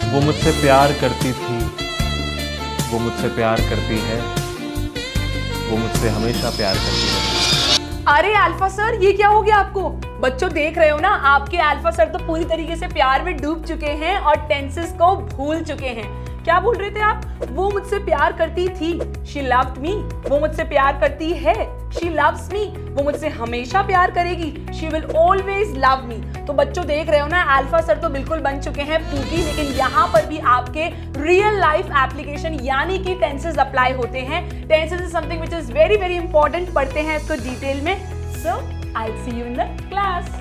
वो मुझसे प्यार करती थी, वो मुझसे प्यार करती है, वो मुझसे हमेशा प्यार करती है। अरे अल्फा सर, ये क्या हो गया आपको? बच्चों देख रहे हो ना, आपके अल्फा सर तो पूरी तरीके से प्यार में डूब चुके हैं और टेंसेस को भूल चुके हैं। क्या बोल रहे थे आप? वो मुझसे प्यार करती थी, शी लव्ड मी। वो मुझसे प्यार करती है, शी लव्स मी। वो मुझसे हमेशा प्यार करेगी, she will always love me. तो बच्चों देख रहे हो ना, अल्फा सर तो बिल्कुल बन चुके हैं पूकी, लेकिन यहाँ पर भी आपके रियल लाइफ एप्लीकेशन यानी कि टेंसेस अप्लाई होते हैं। Tenses is something which is very very important. पढ़ते हैं इसको डिटेल में। So I will see you in the class.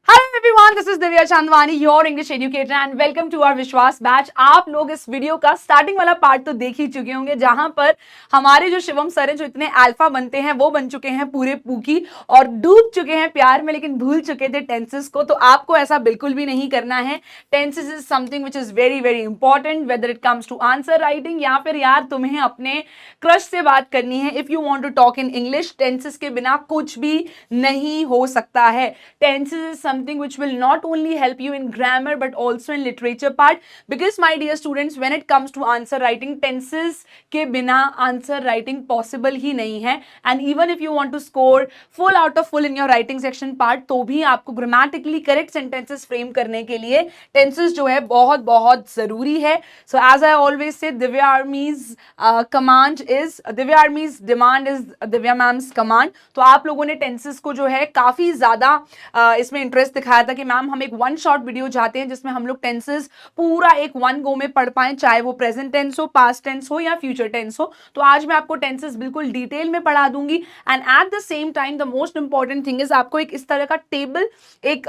Hello everyone, this is Divya Chandwani, your English educator and welcome to our विश्वास batch. आप लोग इस video का starting वाला पार्ट तो देख ही चुके होंगे, जहां पर हमारे जो शिवम सर हैं, जो इतने अल्फा बनते हैं, वो बन चुके हैं पूरे पूकी और डूब चुके हैं प्यार में, लेकिन भूल चुके थे टेंसेस को। तो आपको ऐसा बिल्कुल भी नहीं करना है। Tenses is something which is very very important, whether it comes to answer writing या फिर यार तुम्हें अपने क्रश से बात करनी है। If you want to talk in English, tenses के बिना कुछ भी नहीं हो सकता है। Tenses is something which will not only help you in grammar but also in literature part, because my dear students, when it comes to answer writing, tenses के बिना answer writing possible ही नहीं है। and even if you want to score full out of full in your writing section part, तो भी आपको grammatically correct sentences frame करने के लिए tenses जो है बहुत बहुत जरूरी है। so as I always say, Divya Army's Divya Army's demand is Divya ma'am's command। तो आप लोगों ने tenses को जो है काफी ज्यादा इसमें इंटरेस्ट दिखाया था कि मैम हम एक वन शॉट वीडियो चाहते हैं जिसमें हम लोग टेंसेस पूरा एक वन गो में पढ़ पाएं, चाहे वो प्रेजेंट टेंस हो, पास्ट टेंस हो या फ्यूचर टेंस हो। तो आज मैं आपको टेंसेस बिल्कुल डिटेल में पढ़ा दूंगी। And at the same time the most important thing is, आपको एक इस तरह का टेबल, एक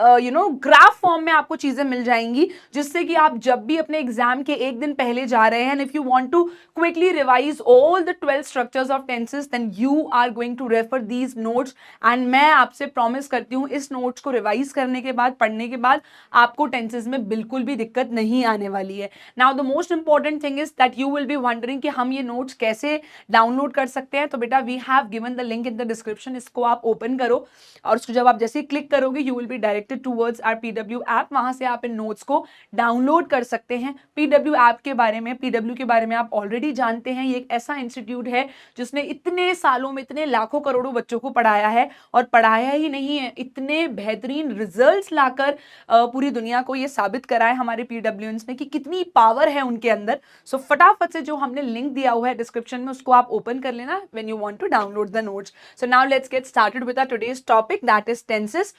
ग्राफ फॉर्म में आपको चीजें मिल जाएंगी, जिससे कि आप जब भी अपने एग्जाम के एक दिन पहले जा रहे हैं, if you want to quickly revise all the 12 structures of tenses, then you are going to refer these notes. And मैं आपसे प्रॉमिस करती हूँ, इस नोट्स को रिवाइज करने के बाद, पढ़ने के बाद, आपको टेंसेस में बिल्कुल भी दिक्कत नहीं आने वाली है। Now the most important thing is that you will be wondering कि हम ये नोट्स कैसे डाउनलोड कर सकते हैं। तो बेटा we have given the link in the description, इसको आप ओपन करो और उसको जब आप जैसे ही क्लिक करोगे, you will be directed towards our PW app. वहां से आप इन नोट्स को डाउनलोड कर सकते हैं। पीडब्ल्यू ऐप के बारे में, पीडब्ल्यू के बारे में आप ऑलरेडी जानते हैं। ये एक ऐसा इंस्टीट्यूट है जिसने इतने सालों में इतने लाखों करोड़ों बच्चों को पढ़ाया है, और पढ़ाया ही नहीं है, इतने बेहतरीन रिजल्ट्स लाकर पूरी दुनिया को ये साबित कराए हमारे पीडब्ल्यूएंस ने कि कितनी पावर है उनके अंदर। सो फटाफट से जो हमने लिंक दिया हुआ है डिस्क्रिप्शन में, उसको आप ओपन कर लेना when you want to download the notes. So now let's get started with our today's topic, that is tenses.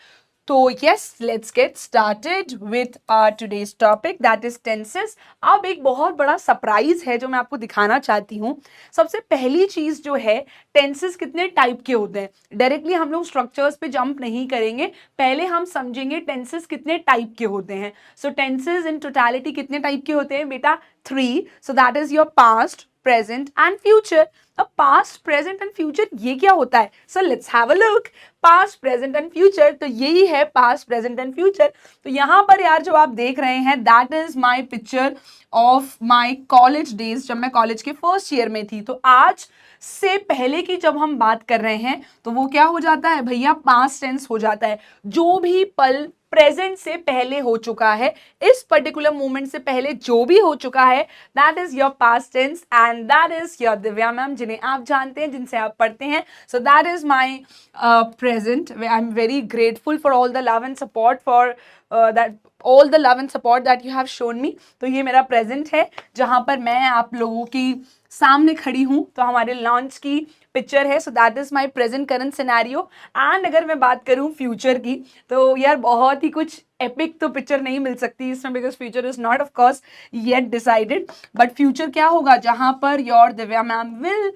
तो yes, let's get started with our today's topic, that is tenses। अब एक बहुत बड़ा surprise है जो मैं आपको दिखाना चाहती हूँ। सबसे पहली चीज जो है, टेंसेस कितने टाइप के होते हैं। डायरेक्टली हम लोग स्ट्रक्चर्स पे जंप नहीं करेंगे, पहले हम समझेंगे टेंसेस कितने टाइप के होते हैं। सो टेंसेस इन टोटलिटी कितने टाइप के होते हैं बेटा? 3। सो that is your past, present and future. अब पास्ट, प्रेजेंट एंड फ्यूचर ये क्या होता है? So let's have a look. Past, present and future, तो यही है पास्ट, प्रेजेंट एंड फ्यूचर। तो यहाँ पर यार जो आप देख रहे हैं, that is my picture of my college days, जब मैं कॉलेज के फर्स्ट ईयर में थी। तो आज से पहले की जब हम बात कर रहे हैं, तो वो क्या हो जाता है भैया? पास्ट टेंस हो जाता है। जो भी पल प्रेजेंट से पहले हो चुका है, इस पर्टिकुलर मोमेंट से पहले जो भी हो चुका है, that is your past tense and that is your Divya ma'am, जिन्हें आप जानते हैं, जिनसे आप पढ़ते हैं। So that is my present. I am very grateful for all the love and support, for that all the love and support that you have shown me. तो ये मेरा प्रेजेंट है, जहां पर मैं आप लोगों की सामने खड़ी हूं। तो हमारे लॉन्च की पिक्चर है। सो that is my present current scenario. And अगर मैं बात करूं फ्यूचर की, तो यार बहुत ही कुछ एपिक तो पिक्चर नहीं मिल सकती इसमें, because future is not of course yet decided. But future क्या होगा? जहां per your Divya ma'am will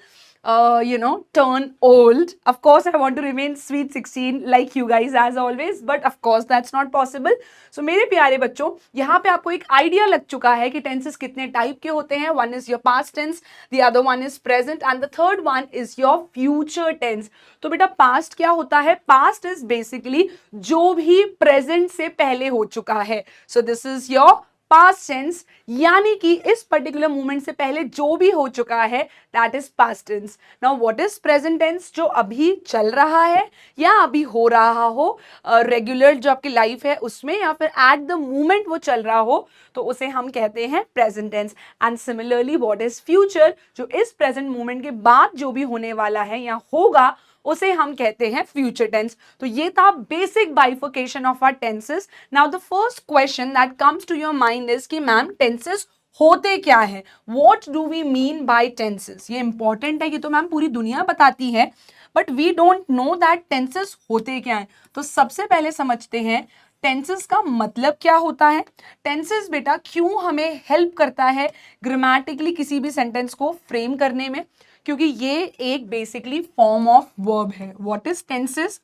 turn old. Of course, I want to remain sweet 16 like you guys as always, but of course that's not possible. So मेरे प्यारे बच्चों, यहाँ पे आपको एक आइडिया लग चुका है कि टेंसेस कितने टाइप के होते हैं। One is your past tense, the other one is present, and the third one is your future tense. तो बेटा past क्या होता है? Past is basically जो भी present से पहले हो चुका है। So this is your past tense, यानी कि इस पर्टिकुलर मोमेंट से पहले जो भी हो चुका है that is past tense. Now what is present tense? जो अभी चल रहा है या अभी हो रहा हो, रेगुलर जो आपकी लाइफ है उसमें, या फिर एट द मोमेंट वो चल रहा हो, तो उसे हम कहते हैं present tense. And similarly what is future? जो इस प्रेजेंट मोमेंट के बाद जो भी होने वाला है या होगा उसे हम कहते हैं फ्यूचर टेंस। तो ये था basic bifurcation of our tenses. Now the first question that comes to your mind is कि मैम टेंसेस होते क्या है? What do we mean by tenses? ये इंपॉर्टेंट है कि तो मैम पूरी दुनिया बताती है, but we don't know that tenses होते क्या है। तो सबसे पहले समझते हैं टेंसेस का मतलब क्या होता है। टेंसेस बेटा क्यों हमें हेल्प करता है ग्रामेटिकली किसी भी सेंटेंस को फ्रेम करने में? क्योंकि ये एक बेसिकली फॉर्म ऑफ वर्ब है। What is tenses?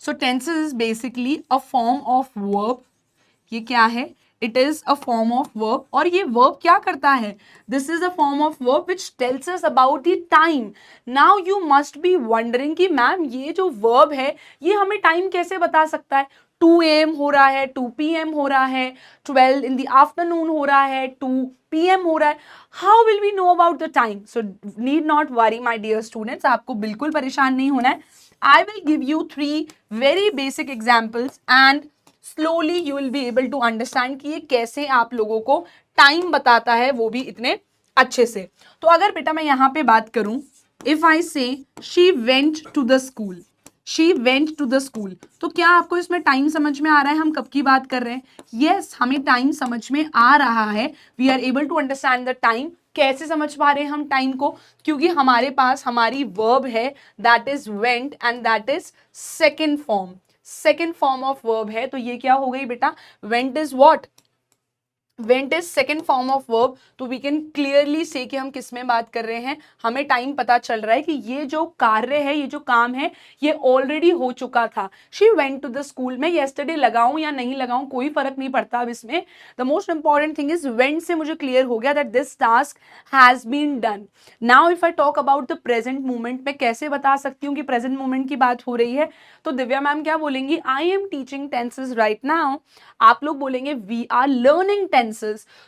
So tenses is basically a form of verb. ये क्या है? It is a form of verb. और ये वर्ब क्या करता है? This is a form of verb which tells us about the time. Now you must be wondering कि ma'am ये जो वर्ब है ये हमें टाइम कैसे बता सकता है? 2 AM हो रहा है, 2 PM हो रहा है, 12 in the afternoon हो रहा है, 2 PM हो रहा है। How will we know about the time? So need not worry my dear students, आपको बिल्कुल परेशान नहीं होना है। I will give you 3 very basic examples and slowly you will be able to understand कि ये कैसे आप लोगों को टाइम बताता है, वो भी इतने अच्छे से। तो अगर बेटा मैं यहाँ पे बात करूँ, if I say she went to the school, she went to the school, तो क्या आपको इसमें टाइम समझ में आ रहा है हम कब की बात कर रहे हैं? यस, हमें टाइम समझ में आ रहा है। We are able to understand the time. कैसे समझ पा रहे हैं हम टाइम को? क्योंकि हमारे पास हमारी वर्ब है that is went and that is second form of verb है। तो ये क्या हो गई बेटा? Went is what? Went is second form of verb. तो वी कैन क्लियरली से कि हम किस में बात कर रहे हैं। हमें टाइम पता चल रहा है कि ये जो कार्य है, ये जो काम है, ये ऑलरेडी हो चुका था। She went to the school में येस्टरडे लगाऊं या नहीं लगाऊं कोई फर्क नहीं पड़ता अब इसमें। The most important thing is went से मुझे क्लियर हो गया that this task has been done. Now if I talk about the present moment, मैं कैसे बता सकती हूँ कि प्रेजेंट मोमेंट की बात हो रही है? तो दिव्या मैम क्या बोलेंगी? आई am teaching tenses right now. आप लोग बोलेंगे वी आर लर्निंग टेंसेस।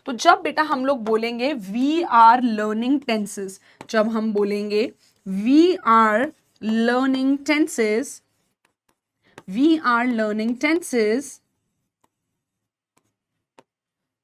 तो जब बेटा हम लोग बोलेंगे वी आर लर्निंग टेंसेस, जब हम बोलेंगे we are learning tenses, we are learning tenses,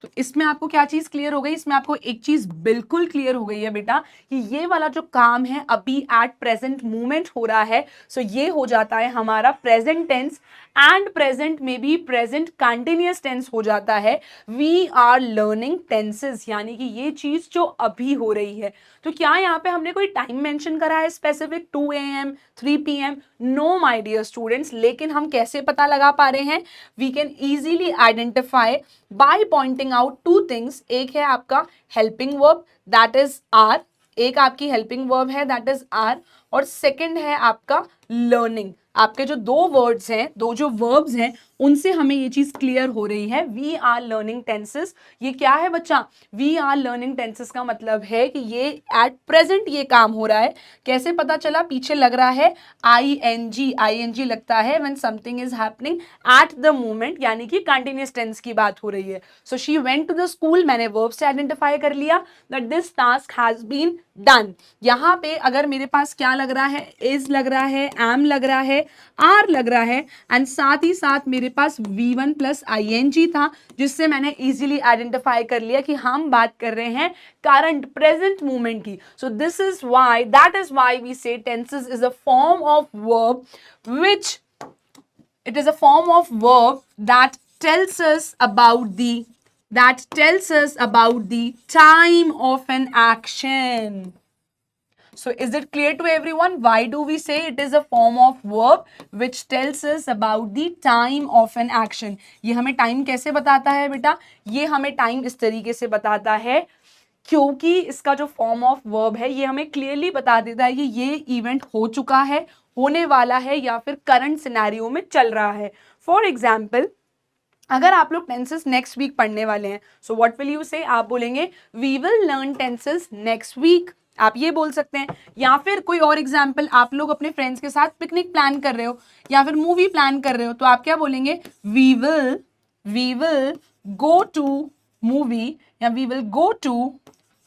तो इसमें आपको क्या चीज क्लियर हो गई? इसमें आपको एक चीज बिल्कुल क्लियर हो गई है बेटा कि ये वाला जो काम है अभी एट प्रेजेंट मोमेंट हो रहा है। सो ये हो जाता है हमारा प्रेजेंट टेंस, एंड प्रेजेंट में भी प्रेजेंट कंटिन्यूअस टेंस हो जाता है। वी आर लर्निंग टेंसेस, यानी कि ये चीज जो अभी हो रही है। तो क्या यहाँ पे हमने कोई टाइम मेंशन करा है specific 2 AM 3 PM? No my dear students. लेकिन हम कैसे पता लगा पा रहे हैं? We can easily identify by pointing out 2 things. एक है आपका helping verb that is are, एक आपकी हेल्पिंग वर्ब है दैट इज आर, और सेकंड है आपका लर्निंग। आपके जो 2 वर्ड्स हैं, 2 जो वर्ब्स हैं, उनसे हमें ये चीज क्लियर हो रही है। वी आर लर्निंग टेंसेस, ये क्या है बच्चा? वी आर लर्निंग टेंसेस का मतलब है कि ये एट प्रेजेंट ये काम हो रहा है। कैसे पता चला? पीछे लग रहा है ing लगता है when something is happening at the moment, यानी कि कंटिन्यूअस टेंस की बात हो रही है। So she went to the school, मैंने वर्ब से आइडेंटिफाई कर लिया that this task has been done. यहाँ पे अगर मेरे पास क्या लग रहा है? इज लग रहा है, एम लग रहा है, आर लग रहा है, एंड साथ ही साथ मेरे पास V1 प्लस ing था, जिससे मैंने इजीली आइडेंटिफाई कर लिया कि हम बात कर रहे हैं करंट प्रेजेंट मोमेंट की। So this is why, that is why we say tenses is a form of verb which it is a form of verb that tells us about the time of an action. So is it clear to everyone? Why do we say it is a form of verb which tells us about the time of an action? ये हमें time कैसे बताता है बेटा? ये हमें time इस तरीके से बताता है क्योंकि इसका जो फॉर्म ऑफ वर्ब है ये हमें क्लियरली बता देता है कि ये इवेंट हो चुका है, होने वाला है, या फिर करंट सिनेरियो में चल रहा है। फॉर एग्जाम्पल, अगर आप लोग टेंसेस नेक्स्ट वीक पढ़ने वाले हैं, so what will you say? आप बोलेंगे we will learn tenses next week, आप ये बोल सकते हैं। या फिर कोई और एग्जाम्पल, आप लोग अपने फ्रेंड्स के साथ पिकनिक प्लान कर रहे हो या फिर मूवी प्लान कर रहे हो, तो आप क्या बोलेंगे? We will go to movie या we will go to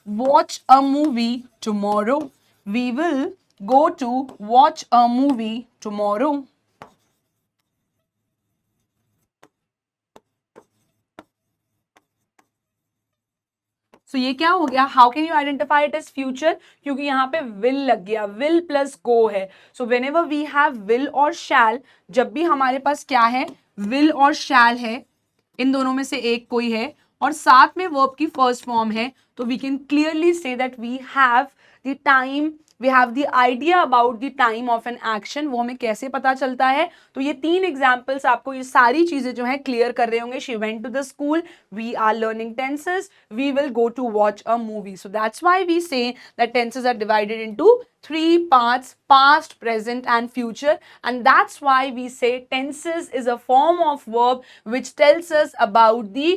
watch a movie tomorrow, we will go to watch a movie tomorrow. So ये क्या हो गया? How can you identify it as future? क्योंकि यहाँ पे विल लग गया, विल प्लस गो है. So whenever we have will और शैल, जब भी हमारे पास क्या है, विल और शैल है, इन दोनों में से एक कोई है और साथ में वर्ब की फर्स्ट फॉर्म है, तो we can clearly say that we have the time, we have the idea about the time of an action. वो हमें कैसे पता चलता है? तो ये 3 एग्जाम्पल्स आपको ये सारी चीजें जो है क्लियर कर रहे होंगे. She went to the school, we are learning tenses, we will go to watch a movie. So that's why we say that tenses are divided into 3 parts: past, present and future. And that's why we say tenses is a form of verb which tells us about the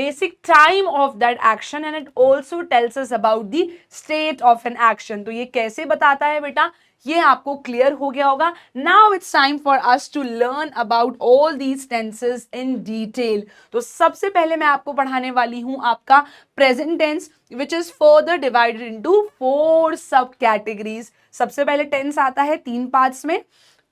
basic time of that action, and it also tells us about the state of an action. तो ये कैसे बताता है बेटा? ये आपको clear हो गया होगा. Now it's time for us to learn about all these tenses in detail. तो सबसे पहले मैं आपको पढ़ाने वाली हूं आपका present tense, which is further divided into 4 सब कैटेगरीज. सबसे पहले टेंस आता है 3 पार्ट्स में,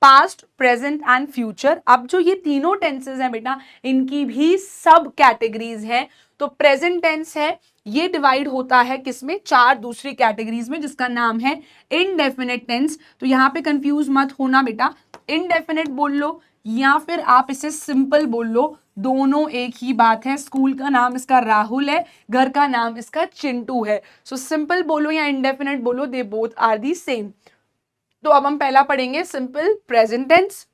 पास्ट, प्रेजेंट एंड फ्यूचर. अब जो ये तीनों टेंसेस हैं बेटा, इनकी भी सब कैटेगरीज हैं. तो प्रेजेंट टेंस है, ये डिवाइड होता है किसमें? 4 दूसरी कैटेगरीज में, जिसका नाम है इनडेफिनेट टेंस. तो यहाँ पे कंफ्यूज मत होना बेटा, इनडेफिनेट बोल लो या फिर आप इसे सिंपल बोल लो, दोनों एक ही बात है. स्कूल का नाम इसका राहुल है, घर का नाम इसका चिंटू है. सो सिंपल बोलो या इनडेफिनेट बोलो, they both are the same. तो अब हम पहला पढ़ेंगे सिंपल प्रेजेंट टेंस,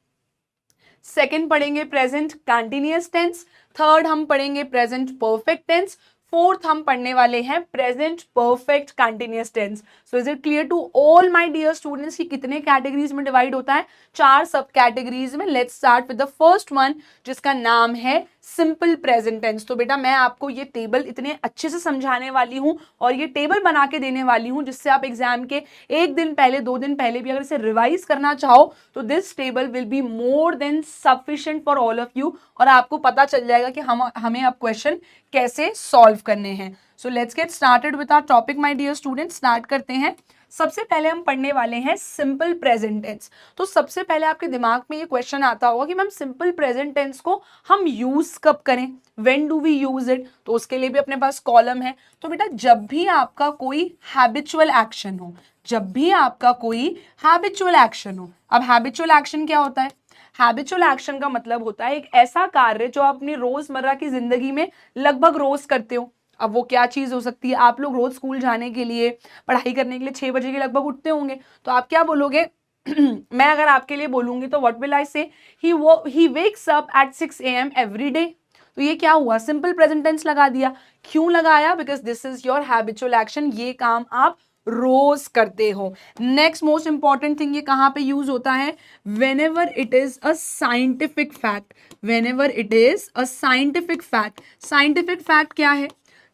सेकंड पढ़ेंगे प्रेजेंट कंटीन्यूअस टेंस, थर्ड हम पढ़ेंगे प्रेजेंट परफेक्ट टेंस, फोर्थ हम पढ़ने वाले हैं present perfect continuous tense. So is it clear to all my dear students कि कितने कैटेगरीज में डिवाइड होता है? 4 सब कैटेगरीज में. Let's start with the first one, जिसका नाम है सिंपल प्रेजेंट टेंस. तो बेटा मैं आपको ये टेबल इतने अच्छे से समझाने वाली हूँ और ये टेबल बना के देने वाली हूँ, जिससे आप एग्जाम के 1 दिन पहले 2 दिन पहले भी अगर इसे रिवाइज करना चाहो तो this table will be more than sufficient for all of you. और आपको पता चल जाएगा कि हमें अब क्वेश्चन कैसे सॉल्व करने हैं. So let's get started with our topic my dear students. Start करते हैं. सबसे पहले हम पढ़ने वाले हैं सिंपल प्रेजेंट टेंस. तो सबसे पहले आपके दिमाग में ये क्वेश्चन आता होगा कि मैम सिंपल प्रेजेंट टेंस को हम यूज कब करें? When do we use it? तो उसके लिए भी अपने पास कॉलम है. तो बेटा जब भी आपका कोई हैबिचुअल एक्शन हो, जब भी आपका कोई हैबिचुअल एक्शन हो. अब हैबिचुअल एक्शन क्या होता है? हैबिचुअल एक्शन का मतलब होता है एक ऐसा कार्य जो आप अपनी रोजमर्रा की जिंदगी में लगभग रोज करते हो. अब वो क्या चीज हो सकती है? आप लोग रोज स्कूल जाने के लिए, पढ़ाई करने के लिए 6 बजे के लगभग उठते होंगे. तो आप क्या बोलोगे? मैं अगर आपके लिए बोलूंगी तो व्हाट विल आई से? He wakes up at 6 AM every day. तो ये क्या हुआ? सिंपल प्रेजेंट टेंस लगा दिया. क्यों लगाया? Because this is your habitual action. ये काम आप रोज करते हो. नेक्स्ट मोस्ट इंपॉर्टेंट थिंग, ये कहाँ पे यूज होता है? whenever it is a scientific fact. whenever it is a scientific fact. scientific fact क्या है?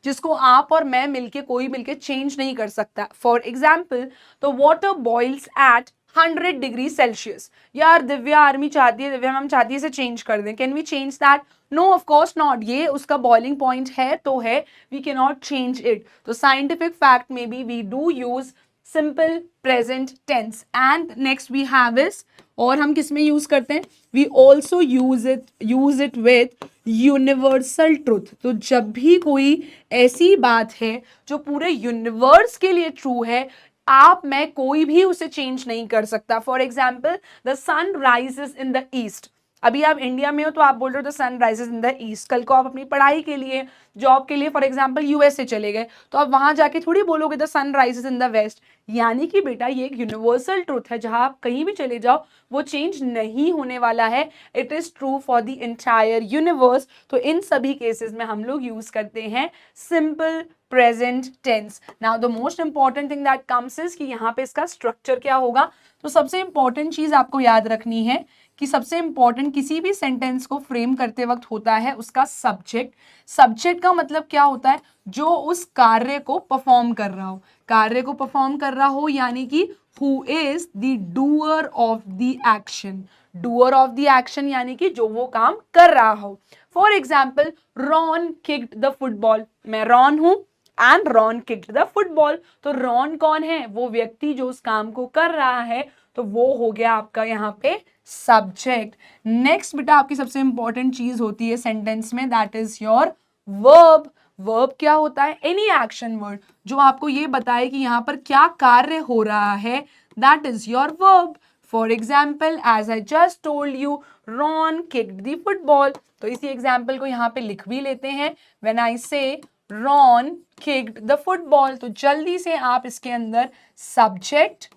जिसको आप और मैं मिलके, कोई मिलके चेंज नहीं कर सकता. फॉर एग्जाम्पल, तो water boils at 100 degree Celsius. यार दिव्या आर्मी चाहती है, दिव्या मैम चाहती है इसे चेंज कर दें. Can we change that? No of course not. ये उसका बॉइलिंग पॉइंट है तो है, we can not change it. तो साइंटिफिक फैक्ट में भी we do use simple present tense. And next we have is, और हम किस में यूज करते हैं? We also use it with universal truth. तो जब भी कोई ऐसी बात है जो पूरे यूनिवर्स के लिए ट्रू है, आप मैं कोई भी उसे चेंज नहीं कर सकता. For example, the sun rises in the east. अभी आप इंडिया में हो तो आप बोल रहे हो the sun rises in the east. कल को आप अपनी पढ़ाई के लिए, जॉब के लिए फॉर एग्जाम्पल यूएसए चले गए, तो आप वहां जाके थोड़ी बोलोगे the sun rises in the west. यानी कि बेटा ये एक यूनिवर्सल ट्रूथ है, जहां आप कहीं भी चले जाओ वो चेंज नहीं होने वाला है. It is true for the entire universe. तो इन सभी केसेस में हम लोग यूज करते हैं simple present tense. Now the most important thing that comes is कि यहाँ पे इसका स्ट्रक्चर क्या होगा. तो सबसे इंपॉर्टेंट चीज आपको याद रखनी है कि सबसे इंपॉर्टेंट किसी भी सेंटेंस को फ्रेम करते वक्त होता है उसका सब्जेक्ट. सब्जेक्ट का मतलब क्या होता है? जो उस कार्य को परफॉर्म कर रहा हो, कार्य को परफॉर्म कर रहा हो, यानी कि who is the doer of the action. Doer of the action यानी कि जो वो काम कर रहा हो। For example Ron kicked the football, मैं रॉन हूं and Ron kicked the football, तो रॉन कौन है, वो व्यक्ति जो उस काम को कर रहा है, तो वो हो गया आपका यहाँ पे सब्जेक्ट। नेक्स्ट बेटा आपकी सबसे इंपॉर्टेंट चीज होती है सेंटेंस में, that is your verb. Verb क्या होता है, एनी एक्शन वर्ड जो आपको ये बताए कि यहाँ पर क्या कार्य हो रहा है, that is your verb. For example as I just told you Ron kicked the football, तो इसी एग्जाम्पल को यहाँ पे लिख भी लेते हैं। व्हेन आई से रॉन किक्ड द फुटबॉल, तो जल्दी से आप इसके अंदर सब्जेक्ट,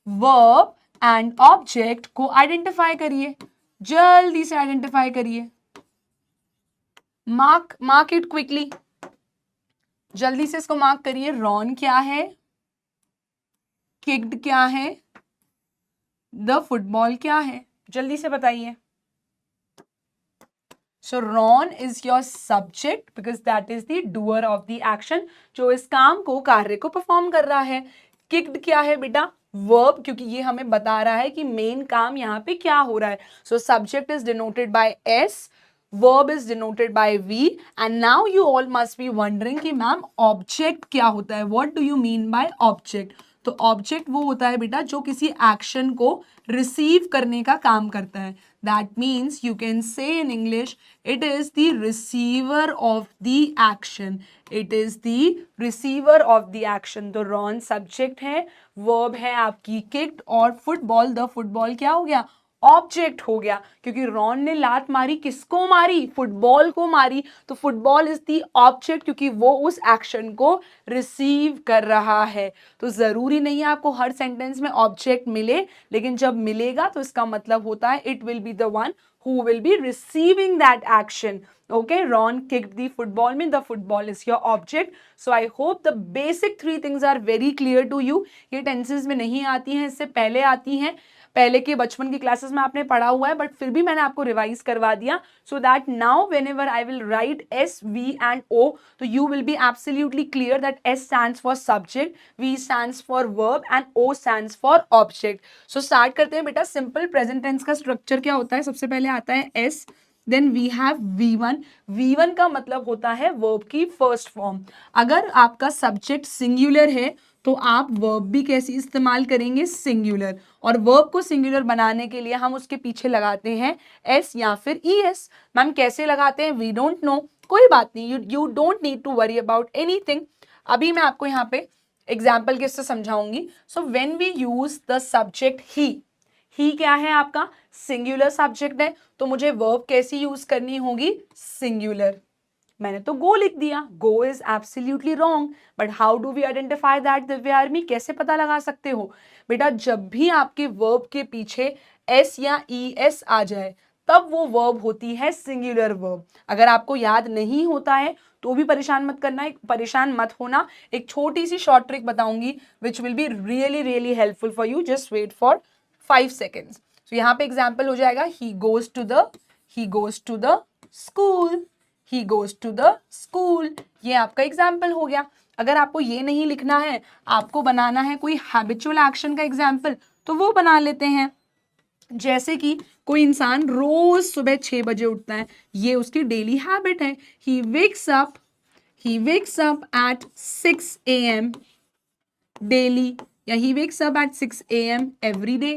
वर्ब एंड ऑब्जेक्ट को आइडेंटिफाई करिए, जल्दी से आइडेंटिफाई करिए, मार्क इट क्विकली, जल्दी से इसको मार्क करिए। रॉन क्या है, किक्ड क्या है, द फुटबॉल क्या है, जल्दी से बताइए। So Ron is your subject because that is the doer of the action, जो इस काम को, कार्य को परफॉर्म कर रहा है। किक्ड क्या है बेटा, वर्ब, क्योंकि ये हमें बता रहा है कि मेन काम यहाँ पे क्या हो रहा है। So subject is denoted by S, verb is denoted by V, and now you all must be wondering कि मैम ऑब्जेक्ट क्या होता है, what do you mean by object? तो ऑब्जेक्ट वो होता है बेटा जो किसी एक्शन को रिसीव करने का काम करता है। That means you can say in English it is the receiver of the action, it is the receiver of the action. तो रॉन सब्जेक्ट है, वर्ब है आपकी किक्ड, और फुटबॉल, द फुटबॉल क्या हो गया, ऑब्जेक्ट हो गया, क्योंकि रॉन ने लात मारी, किसको मारी, फुटबॉल को मारी, तो फुटबॉल इज दी ऑब्जेक्ट क्योंकि वो उस एक्शन को रिसीव कर रहा है। तो जरूरी नहीं है आपको हर सेंटेंस में ऑब्जेक्ट मिले, लेकिन जब मिलेगा तो इसका मतलब होता है it will be the one who will be receiving that action. Okay, Ron kicked the football, mean the football is your object. So I hope the basic three things are very clear to you. ये tenses में नहीं आती हैं, इससे पहले आती हैं, पहले के बचपन की क्लासेस में आपने पढ़ा हुआ है, बट फिर भी मैंने आपको रिवाइज करवा दिया, so that now whenever I will write S, V and O, तो you will be absolutely clear that S stands for subject, V stands for verb and O stands for object. So start करते हैं बेटा। Simple present tense का structure क्या होता है, सबसे पहले आता है S, then we have V1। V1 का मतलब होता है वर्ब की फर्स्ट फॉर्म। अगर आपका सब्जेक्ट सिंगुलर है तो आप वर्ब भी कैसी इस्तेमाल करेंगे, सिंगुलर, और वर्ब को सिंगुलर बनाने के लिए हम उसके पीछे लगाते हैं एस या फिर ES। मैम कैसे लगाते हैं, वी डोंट नो, कोई बात नहीं, you don't need to worry about anything. अभी मैं आपको यहाँ पे एग्जाम्पल के से समझाऊंगी। So when we use the subject ही क्या है आपका, सिंगुलर सब्जेक्ट है, तो मुझे वर्ब कैसी यूज करनी होगी, सिंगुलर। मैंने तो गो लिख दिया, go is absolutely wrong, but how do we identify that, दिव्या आर्मी, कैसे पता लगा सकते हो बेटा, जब भी आपके वर्ब के पीछे एस या ES आ जाए तब वो वर्ब होती है सिंगुलर वर्ब। अगर आपको याद नहीं होता है तो भी परेशान मत होना, एक छोटी सी शॉर्ट ट्रिक बताऊंगी which will be really really helpful for you, just wait for 5 seconds। तो यहाँ पे एग्जाम्पल हो जाएगा, he goes to the school, he goes to the school, ये आपका एग्जाम्पल हो गया। अगर आपको ये नहीं लिखना है, आपको बनाना है कोई हैबिचुअल एक्शन का एग्जाम्पल, तो वो बना लेते हैं। जैसे कि कोई इंसान रोज सुबह 6 बजे उठता है, ये उसकी डेली हैबिट है। he wakes up at 6 AM daily, या he wakes up at 6 AM every day,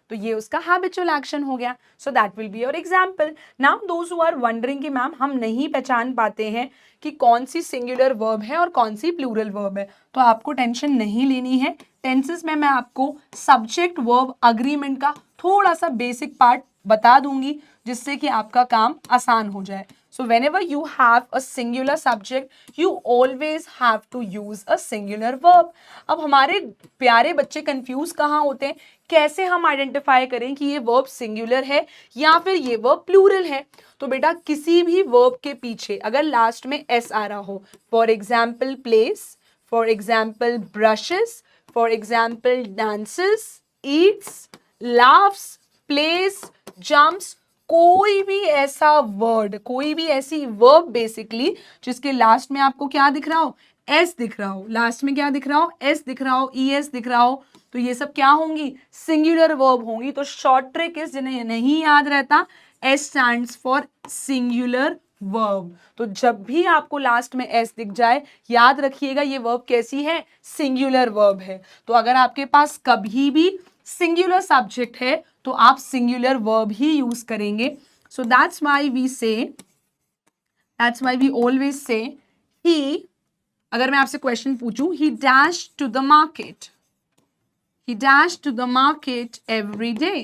तो ये उसका हैबिचुअल एक्शन हो गया। So that will be your example. Now those who are wondering कि मैम हम नहीं पहचान पाते हैं कि कौन सी सिंगुलर वर्ब है और कौन सी प्लूरल वर्ब है, तो आपको टेंशन नहीं लेनी है। टेंसेस में मैं आपको सब्जेक्ट वर्ब अग्रीमेंट का थोड़ा सा बेसिक पार्ट बता दूंगी, जिससे कि आपका काम आसान हो जाए। So whenever you have a singular subject, you always have to use a singular verb. अब हमारे प्यारे बच्चे कंफ्यूज कहाँ होते हैं, कैसे हम आइडेंटिफाई करें कि ये वर्ब सिंगुलर है या फिर ये वर्ब प्लूरल है। तो बेटा किसी भी वर्ब के पीछे अगर लास्ट में S आ रहा हो, for example plays, for example brushes, for example dances, eats, laughs, plays, jumps, कोई भी ऐसा वर्ड, कोई भी ऐसी वर्ब बेसिकली जिसके लास्ट में आपको क्या दिख रहा हो, S दिख रहा हो, लास्ट में क्या दिख रहा हो, S दिख रहा हो, ES दिख रहा हो, तो ये सब क्या होंगी, सिंगुलर वर्ब होंगी। तो शॉर्ट ट्रिक इज, जिन्हें नहीं याद रहता, S stands for singular verb. तो जब भी आपको लास्ट में S दिख जाए, याद रखिएगा ये वर्ब कैसी है, सिंगुलर वर्ब है। तो अगर आपके पास कभी भी सिंगुलर सब्जेक्ट है तो आप सिंगुलर वर्ब ही यूज करेंगे। So that's why we always say ही, अगर मैं आपसे क्वेश्चन पूछूं, he dash to the market, he dashed to the market every day,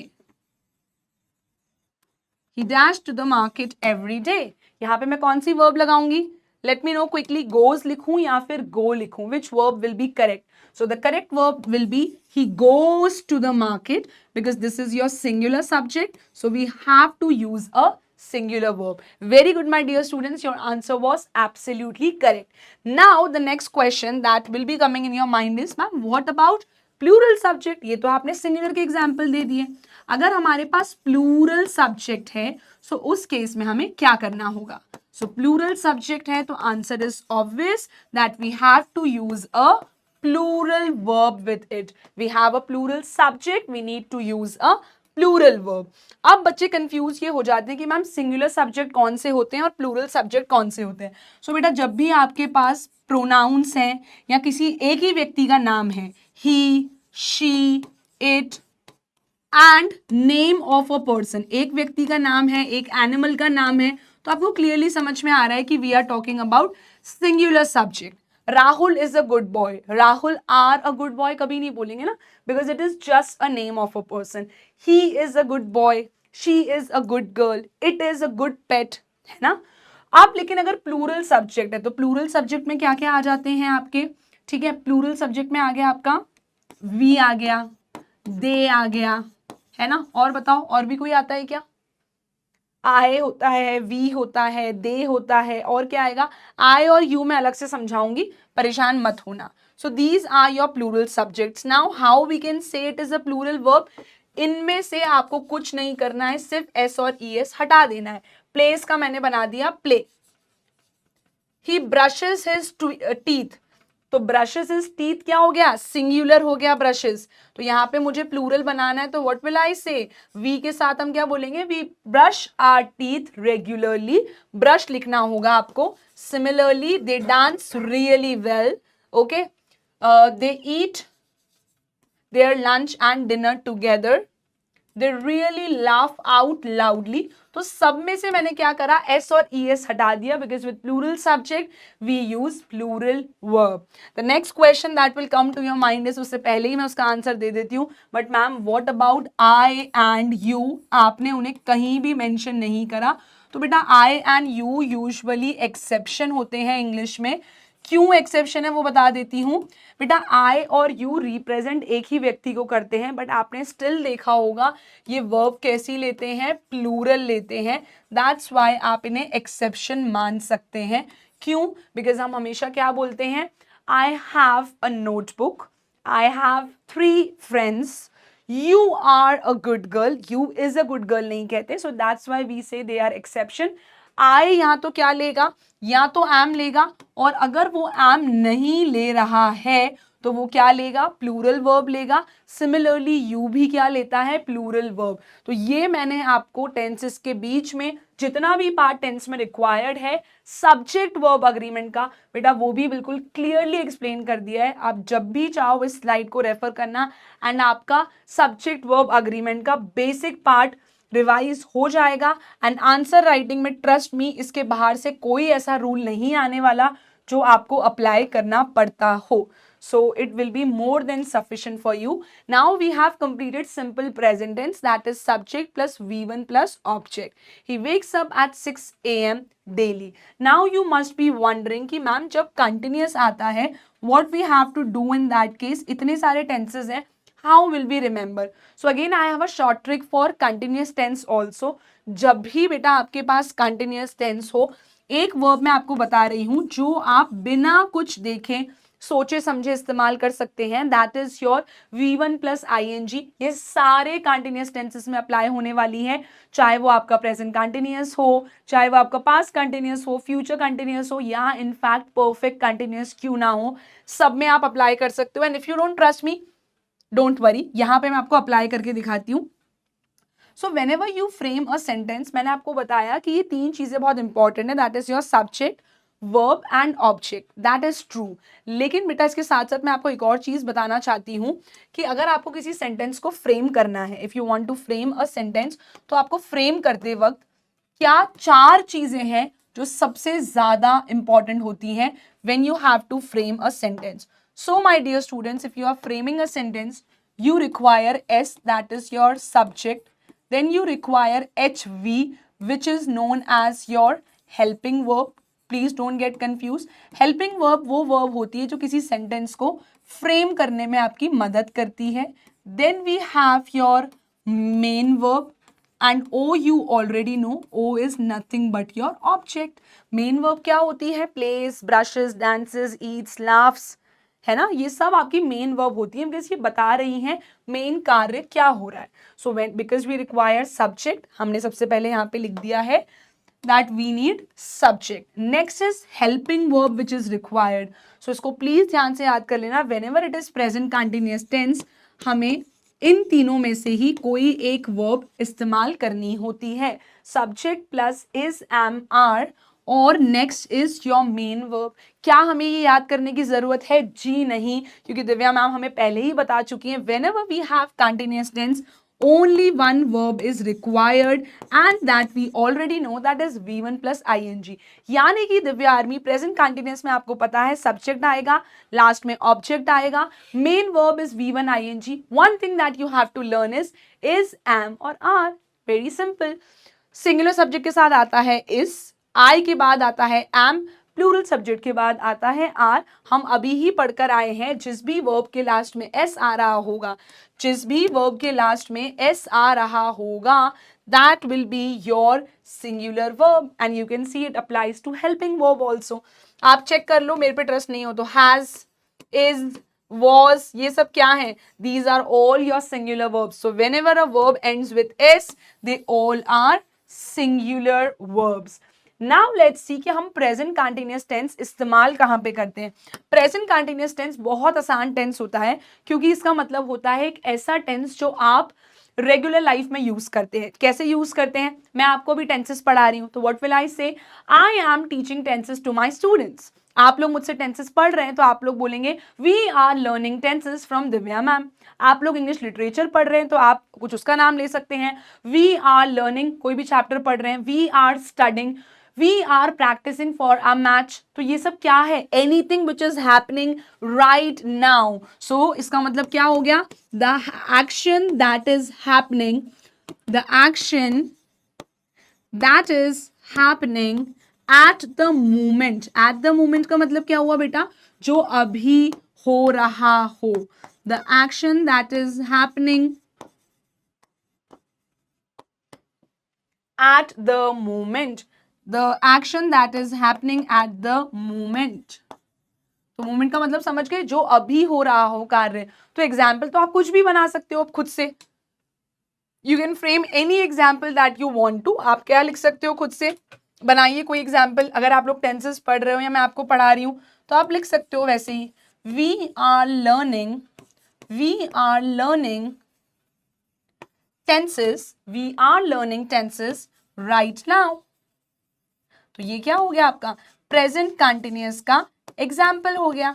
he dashed to the market every day। यहाँ पे मैं कौन सी वर्ब लगाऊंगी, let me know quickly, goes लिखूं या फिर गो लिखूं, which verb will be correct? So the correct verb will be he goes to the market, because this is your singular subject, so we have to use a singular verb. Very good, my dear students, your answer was absolutely correct. Now the next question that will be coming in your mind is, ma'am, what about plural subject? ये तो आपने singular के example दे दिए। अगर हमारे पास plural subject है सो उस case में हमें क्या करना होगा? सो प्लूरल सब्जेक्ट है तो answer is obvious that we have to use a plural verb with it. We have a plural subject, we need to use a plural verb. अब बच्चे कंफ्यूज ये हो जाते हैं कि मैम सिंगुलर सब्जेक्ट कौन से होते हैं और प्लूरल सब्जेक्ट कौन से होते हैं। सो बेटा, जब भी आपके पास प्रोनाउंस हैं या किसी एक ही व्यक्ति का नाम है, he, she, it and name of a person, एक व्यक्ति का नाम है, एक एनिमल का नाम है, तो आपको क्लियरली समझ में आ रहा है कि we are talking about singular subject. Rahul is a good boy, Rahul are a good boy कभी नहीं बोलेंगे ना, because it is just a name of a person. He is a good boy, she is a good girl, it is a good pet, है ना। आप लेकिन अगर plural subject है तो प्लूरल सब्जेक्ट में क्या क्या आ जाते हैं आपके, ठीक है, प्लूरल सब्जेक्ट में आ गया आपका वी आ गया, दे आ गया, है ना। और बताओ, और भी कोई आता है क्या? आए होता है, वी होता है, दे होता है, और क्या आएगा? आई और यू मैं अलग से समझाऊंगी, परेशान मत होना। So these are your plural subjects. Now how we can say it is a plural verb? इनमें से आपको कुछ नहीं करना है, सिर्फ एस और ई एस हटा देना है। प्लेस का मैंने बना दिया प्ले। ही ब्रशेस हिज टीथ, तो ब्रशेस हिज टीथ क्या हो गया? सिंगुलर हो गया ब्रशेस। तो यहाँ पे मुझे प्लूरल बनाना है तो व्हाट विल आई से? वी के साथ हम क्या बोलेंगे? We brush our teeth regularly, brush लिखना होगा आपको। Similarly they dance really well, okay, they eat their lunch and dinner together, they really laugh out loudly। तो सब में से मैंने क्या करा? एस और ई एस हटा दिया, because with plural subject we use plural verb. The next question that will come to your mind is, उससे पहले ही मैं उसका आंसर दे देती हूँ, but ma'am what about I and you? आपने उन्हें कहीं भी मेंशन नहीं करा। तो बेटा I and you usually exception होते हैं इंग्लिश में। क्यों एक्सेप्शन है वो बता देती हूँ। बेटा आई और यू रिप्रेजेंट एक ही व्यक्ति को करते हैं, बट आपने स्टिल देखा होगा ये वर्ब कैसी लेते हैं? प्लूरल लेते हैं। दैट्स व्हाई आप इन्हें एक्सेप्शन मान सकते हैं। क्यों? बिकॉज हम हमेशा क्या बोलते हैं? I have a notebook, I have 3 friends, you are a good girl, you is a good girl नहीं कहते। सो दैट्स व्हाई वी से दे आर एक्सेप्शन। आई यहाँ तो क्या लेगा? या तो एम लेगा, और अगर वो एम नहीं ले रहा है तो वो क्या लेगा? प्लूरल वर्ब लेगा। सिमिलरली यू भी क्या लेता है? Plural verb. तो ये मैंने आपको टेंसेस के बीच में जितना भी पार्ट टेंस में रिक्वायर्ड है सब्जेक्ट वर्ब अग्रीमेंट का, बेटा वो भी बिल्कुल क्लियरली एक्सप्लेन कर दिया है। आप जब भी चाहो इस स्लाइड को रेफर करना, एंड आपका सब्जेक्ट वर्ब अग्रीमेंट का बेसिक पार्ट रिवाइज हो जाएगा। एंड आंसर राइटिंग में ट्रस्ट मी, इसके बाहर से कोई ऐसा रूल नहीं आने वाला जो आपको अप्लाई करना पड़ता हो। So it will be more than sufficient for you. Now we have completed simple present tense, that is subject plus V1 plus object. He wakes up at 6 AM daily. Now you must be wondering कि ma'am जब continuous आता है what we have to do in that case? इतने सारे tenses हैं, how will we remember? So again I have a short trick for continuous tense also. जब भी बेटा आपके पास continuous tense हो, एक वर्ब मैं आपको बता रही हूँ जो आप बिना कुछ देखे सोचे समझे इस्तेमाल कर सकते हैं, that is your V1 plus ING। ये सारे कंटिन्यूअस टेंसेस में अप्लाई होने वाली है, चाहे वो आपका प्रेजेंट कंटिन्यूअस हो, चाहे वो आपका पास्ट कंटिन्यूअस हो, फ्यूचर कंटिन्यूअस हो, या इनफैक्ट परफेक्ट कंटिन्यूअस क्यों ना हो, सब में आप अप्लाई कर सकते हो। And if you don't trust me, don't worry, यहाँ पे मैं आपको अप्लाई करके दिखाती हूँ। सो whenever you frame a sentence, मैंने आपको बताया कि ये 3 चीजें बहुत इंपॉर्टेंट है, that is your subject, verb and object, that is true. लेकिन बेटा इसके साथ साथ मैं आपको एक और चीज बताना चाहती हूँ कि अगर आपको किसी सेंटेंस को फ्रेम करना है, if you want to frame a sentence, तो आपको फ्रेम करते वक्त क्या 4 चीजें हैं जो सबसे ज्यादा इंपॉर्टेंट होती हैं when you have to frame a sentence. So my dear students, if you are framing a sentence, you require S, that is your subject. Then you require HV, which is known as your helping verb. Please don't get confused. Helping verb वो verb होती है जो किसी sentence को frame करने में आपकी मदद करती है. Then we have your main verb. And O you already know. O is nothing but your object. Main verb क्या होती है? Plays, brushes, dances, eats, laughs. है ना, ये सब आपकी मेन वर्ब होती है, बिकॉज ये बता रही हैं मेन कार्य क्या हो रहा है. So because we require subject, हमने सबसे पहले यहाँ पे लिख दिया है that we need subject. Next is helping verb which is required. So इसको प्लीज ध्यान से याद कर लेना. Whenever it is present continuous tense, हमें इन तीनों में से ही कोई एक वर्ब इस्तेमाल करनी होती है. Subject plus is, am, are और next is your main verb. क्या हमें ये याद करने की जरूरत है? जी नहीं, क्योंकि दिव्या मैम हमें पहले ही बता चुकी हैं whenever we have continuous tense only one verb is required and that we already know, that is V1 plus ing. यानी कि दिव्या आर्मी प्रेजेंट कंटिन्यूअस में आपको पता है सब्जेक्ट आएगा, लास्ट में ऑब्जेक्ट आएगा, main verb is V1 ing. One thing that you have to learn is am और are. Very simple. Singular subject के साथ आता है इज, आई के बाद आता है एम, प्लूरल सब्जेक्ट के बाद आता है आर. हम अभी ही पढ़कर आए हैं जिस भी वर्ब के लास्ट में एस आ रहा होगा, जिस भी वर्ब के लास्ट में एस आ रहा होगा, that will be your singular verb and you can see it applies to helping verb also. आप चेक कर लो, मेरे पे ट्रस्ट नहीं हो तो has, is, was, ये सब क्या है? These are all your singular verbs. So whenever a verb ends with s, they all are singular verbs. Now let's see कि हम प्रेजेंट कंटिन्यूअस टेंस इस्तेमाल कहाँ पे करते हैं. प्रेजेंट कंटिन्यूअस टेंस बहुत आसान टेंस होता है, क्योंकि इसका मतलब होता है एक ऐसा टेंस जो आप रेगुलर लाइफ में यूज करते हैं. कैसे यूज करते हैं? मैं आपको भी टेंसेस पढ़ा रही हूँ, तो what will I say? I am teaching tenses to my students. आप लोग मुझसे टेंसेस पढ़ रहे हैं तो आप लोग बोलेंगे we are learning tenses from Divya ma'am. आप लोग इंग्लिश लिटरेचर पढ़ रहे हैं तो आप कुछ उसका नाम ले सकते हैं. वी आर लर्निंग, कोई भी चैप्टर पढ़ रहे हैं, we are studying, we are practicing for a match. तो ये सब क्या है? anything which is happening right now. so इसका मतलब क्या हो गया? the action that is happening, the action that is happening at the moment. at the moment का मतलब क्या हुआ बेटा? जो अभी हो रहा हो. the action that is happening at the moment. the action that is happening at the moment. तो मोमेंट का मतलब समझ गए? जो अभी हो रहा हो कार्य. तो एग्जाम्पल तो आप कुछ भी बना सकते हो खुद से. You can frame any example that you want to. आप क्या लिख सकते हो? खुद से बनाइए कोई एग्जाम्पल. अगर आप लोग टेंसेस पढ़ रहे हो या मैं आपको पढ़ा रही हूँ तो आप लिख सकते हो वैसे ही. We are learning tenses, we are learning tenses right now. तो ये क्या हो गया? आपका प्रेजेंट कंटिन्यूअस का एग्जाम्पल हो गया.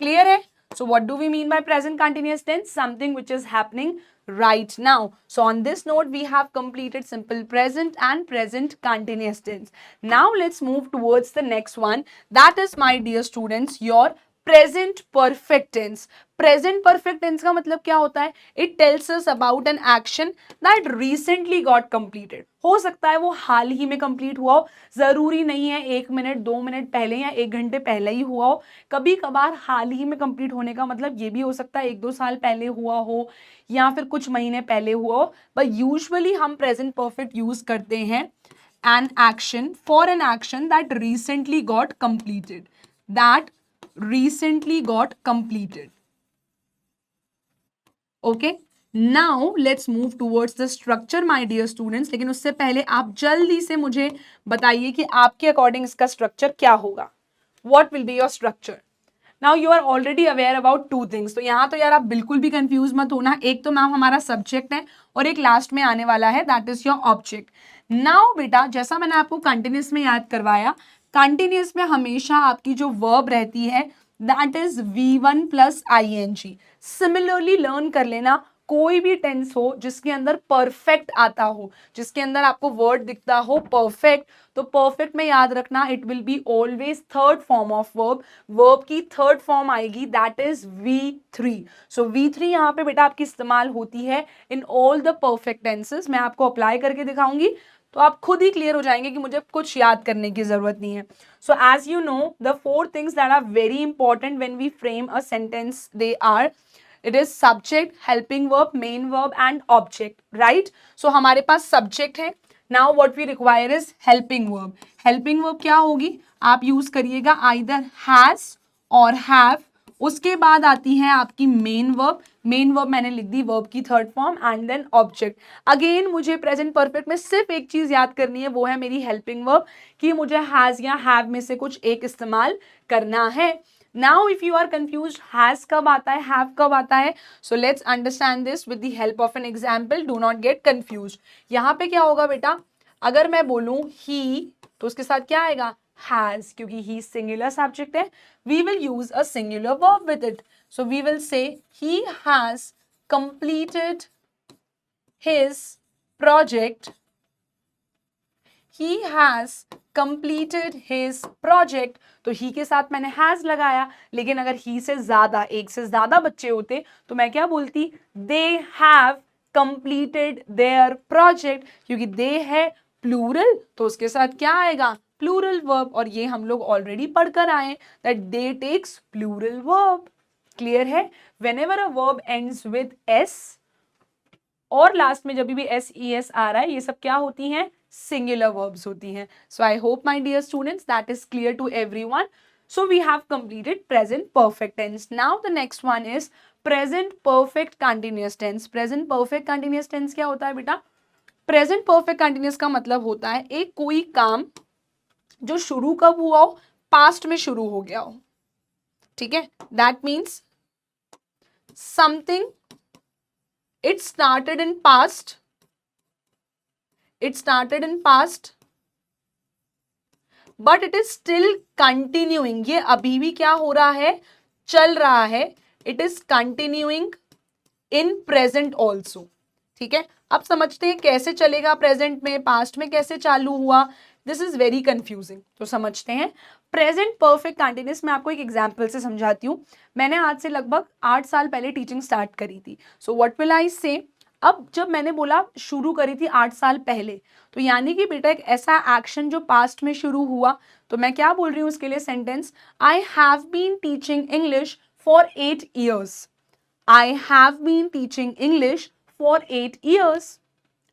क्लियर है? So what do we mean by present continuous tense? Something which is happening right now. So on this note we have completed simple present and present continuous tense. Now let's move towards the next one, that is my dear students your present perfect tense. Present perfect tense का मतलब क्या होता है? It tells us about an action that recently got completed. हो सकता है वो हाल ही में कंप्लीट हुआ हो, जरूरी नहीं है 1 मिनट 2 मिनट पहले या 1 घंटे पहले ही हुआ हो. कभी कभार हाल ही में कंप्लीट होने का मतलब ये भी हो सकता है 1-2 साल पहले हुआ हो या फिर कुछ महीने पहले हुआ हो. बट यूजुअली हम प्रेजेंट परफेक्ट यूज करते हैं an action for an action that recently got completed, that recently got completed. Okay, now let's move towards the structure my dear students. लेकिन उससे पहले आप जल्दी से मुझे बताइए कि आपके अकॉर्डिंग इसका स्ट्रक्चर क्या होगा. What will be your structure? Now you are already aware about two things. तो यहाँ तो यार आप बिल्कुल भी कंफ्यूज मत होना। एक तो मैम हमारा सब्जेक्ट है और एक लास्ट में आने वाला है, that is your object. Now बेटा जैसा मैंने आपको कंटिन्यूस में याद करवाया, कंटिन्यूस में हमेशा आपकी जो वर्ब रहती है that is V1 plus ING। Similarly learn कर लेना, कोई भी टेंस हो जिसके अंदर परफेक्ट आता हो, जिसके अंदर आपको वर्ड दिखता हो परफेक्ट, तो परफेक्ट में याद रखना it will be always third form of verb. Verb की थर्ड फॉर्म आएगी that is V3। So V3 यहाँ पे बेटा आपकी इस्तेमाल होती है in all the perfect tenses. मैं आपको अप्लाई करके दिखाऊंगी तो आप खुद ही क्लियर हो जाएंगे कि मुझे कुछ याद करने की जरूरत नहीं है। So as you know the four things that are very important when we frame a sentence, they are it is subject, helping verb, main verb and object, right? So हमारे पास subject है। now what we require is helping verb। helping verb क्या होगी, आप use करिएगा either has और have। उसके बाद आती है आपकी मेन वर्ब। मेन वर्ब मैंने लिख दी वर्ब की third form, and then object. Again मुझे प्रेजेंट परफेक्ट में सिर्फ एक चीज याद करनी है, वो है मेरी हेल्पिंग वर्ब, कि मुझे हैज या हैव में से कुछ एक इस्तेमाल करना है। Now if you are confused has कब आता है, have कब आता है, so let's understand this with the help of an example, do not get confused। यहाँ पे क्या होगा बेटा, अगर मैं बोलूं he तो उसके साथ क्या आएगा has, क्योंकि he singular subject है, we will use a singular verb with it, so we will say he has completed his project। he has completed his project, तो ही के साथ मैंने हैज लगाया, लेकिन अगर ही से ज्यादा, एक से ज्यादा बच्चे होते तो मैं क्या बोलती, they have completed their project, क्योंकि दे है प्लूरल तो उसके साथ क्या आएगा प्लूरल वर्ब, और ये हम लोग ऑलरेडी पढ़कर आए that they takes plural verb. Clear है? whenever a verb ends with s और लास्ट में जब भी SES आ रहा है, ये सब क्या होती हैं, singular verbs होती हैं। So I hope my dear students that is clear to everyone. So we have completed present perfect tense. Now the next one is present perfect continuous tense. Present perfect continuous tense क्या होता है बेटा? Present perfect continuous का मतलब होता है एक कोई काम जो शुरू कब हुआ हो, पास्ट में शुरू हो गया हो। ठीक है? That means something it started in past, it started in past but it is still continuing। ये अभी भी क्या हो रहा है, चल रहा है। it is continuing in present also। ठीक है, अब समझते हैं कैसे चलेगा प्रेजेंट में, पास्ट में कैसे चालू हुआ। दिस इज वेरी कंफ्यूजिंग, तो समझते हैं। प्रेजेंट परफेक्ट कंटिन्यूअस मैं आपको एक एग्जांपल से समझाती हूँ। मैंने आज से लगभग 8 साल पहले टीचिंग स्टार्ट करी थी। सो व्हाट विल आई से, अब जब मैंने बोला शुरू करी थी 8 साल पहले, तो यानी कि बेटा एक ऐसा एक्शन जो पास्ट में शुरू हुआ, तो मैं क्या बोल रही हूँ उसके लिए sentence, I have been teaching English for 8 years। I have been teaching English for 8 years।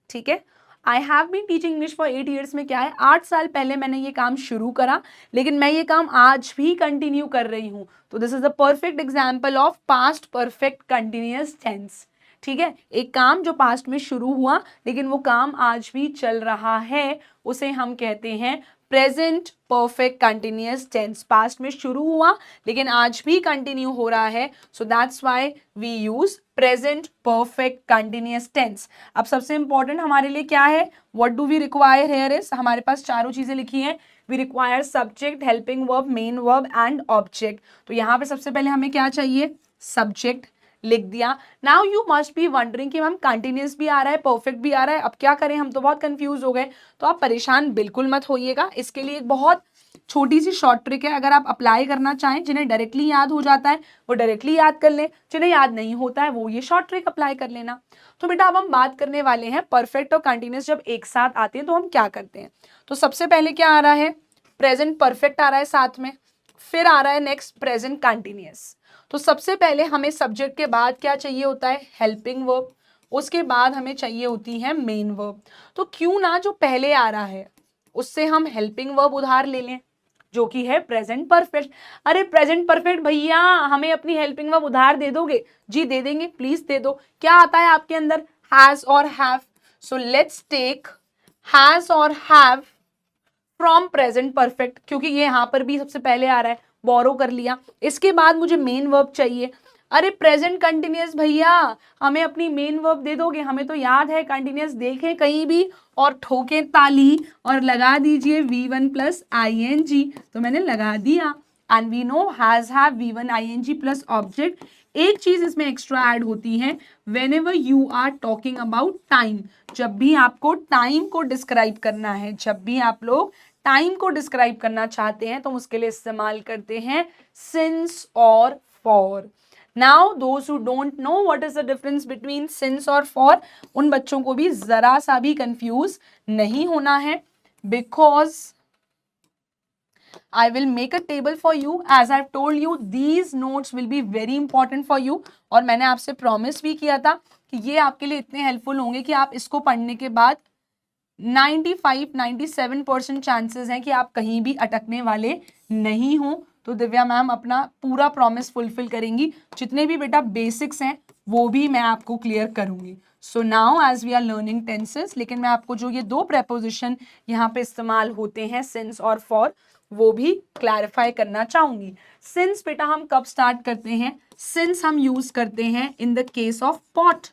ठीक है, I have been teaching English for 8 years में क्या है, 8 साल पहले मैंने ये काम शुरू करा, लेकिन मैं ये काम आज भी कंटिन्यू कर रही हूँ। तो this is the perfect example of past perfect continuous tense. ठीक है, एक काम जो पास्ट में शुरू हुआ लेकिन वो काम आज भी चल रहा है, उसे हम कहते हैं present perfect continuous tense. Past में शुरू हुआ लेकिन आज भी कंटिन्यू हो रहा है, so that's why we use present perfect continuous tense. अब सबसे इंपॉर्टेंट हमारे लिए क्या है, what do we require here is, हमारे पास चारों चीजें लिखी हैं। We require subject, helping verb, main verb and object. तो यहाँ पे सबसे पहले हमें क्या चाहिए, सब्जेक्ट लिख दिया। Now you must be wondering कि मैम कंटिन्यूअस भी आ रहा है, परफेक्ट भी आ रहा है, अब क्या करें, हम तो बहुत कंफ्यूज हो गए। तो आप परेशान बिल्कुल मत होइएगा, इसके लिए एक बहुत छोटी सी शॉर्ट ट्रिक है। अगर आप अप्लाई करना चाहें, जिन्हें डायरेक्टली याद हो जाता है वो डायरेक्टली याद कर लें, जिन्हें याद नहीं होता है वो ये शॉर्ट ट्रिक अप्लाई कर लेना। तो बेटा अब हम बात करने वाले हैं परफेक्ट और कंटिन्यूअस जब एक साथ आते हैं तो हम क्या करते हैं। तो सबसे पहले क्या आ रहा है, प्रेजेंट परफेक्ट आ रहा है साथ में, फिर आ रहा है नेक्स्ट प्रेजेंट कंटिन्यूअस। तो सबसे पहले हमें सब्जेक्ट के बाद क्या चाहिए होता है, हेल्पिंग वर्ब, उसके बाद हमें चाहिए होती है मेन वर्ब। तो क्यों ना जो पहले आ रहा है उससे हम हेल्पिंग वर्ब उधार ले लें, जो कि है प्रेजेंट परफेक्ट। अरे प्रेजेंट परफेक्ट भैया हमें अपनी हेल्पिंग वर्ब उधार दे दोगे? जी दे देंगे, प्लीज दे दो। क्या आता है आपके अंदर, हैज और have. So let's take has और हैव फ्रॉम प्रेजेंट परफेक्ट, क्योंकि ये यहाँ पर भी सबसे पहले आ रहा है, बोरो कर लिया। इसके बाद मुझे मेन वर्ब चाहिए। अरे प्रेजेंट कंटिन्यूअस भैया, हमें अपनी मेन वर्ब दे दोगे? हमें तो याद है कंटिन्यूअस, देखें कहीं भी और ठोकें ताली और लगा दीजिए V1 प्लस ing। तो मैंने लगा दिया। And we know has have V1 ing plus object. एक चीज इसमें एक्स्ट्रा ऐड होती है, whenever you are talking about time, जब भी आपको टाइम को डिस्क्राइब करना है, जब भी आप लोग टाइम को डिस्क्राइब करना चाहते हैं तो उसके लिए इस्तेमाल करते हैं सिंस और for. Now those who don't know what is the difference between since और फॉर, उन बच्चों को भी जरा सा भी कंफ्यूज नहीं होना है, because I will make a table for you. As I've told you, these notes will be very important for you. और मैंने आपसे प्रॉमिस भी किया था कि ये आपके लिए इतने हेल्पफुल होंगे कि आप इसको पढ़ने के बाद 95-97% चांसेस हैं कि आप कहीं भी अटकने वाले नहीं हो। तो दिव्या मैम अपना पूरा प्रॉमिस फुलफिल करेंगी, जितने भी बेटा बेसिक्स हैं वो भी मैं आपको क्लियर करूंगी। So now as we are learning tenses, लेकिन मैं आपको जो ये दो प्रेपोजिशन यहाँ पे इस्तेमाल होते हैं सिंस और फॉर, वो भी क्लैरिफाई करना चाहूंगी। सिंस बेटा हम कब स्टार्ट करते हैं? सिंस हम यूज करते हैं in the case of pot.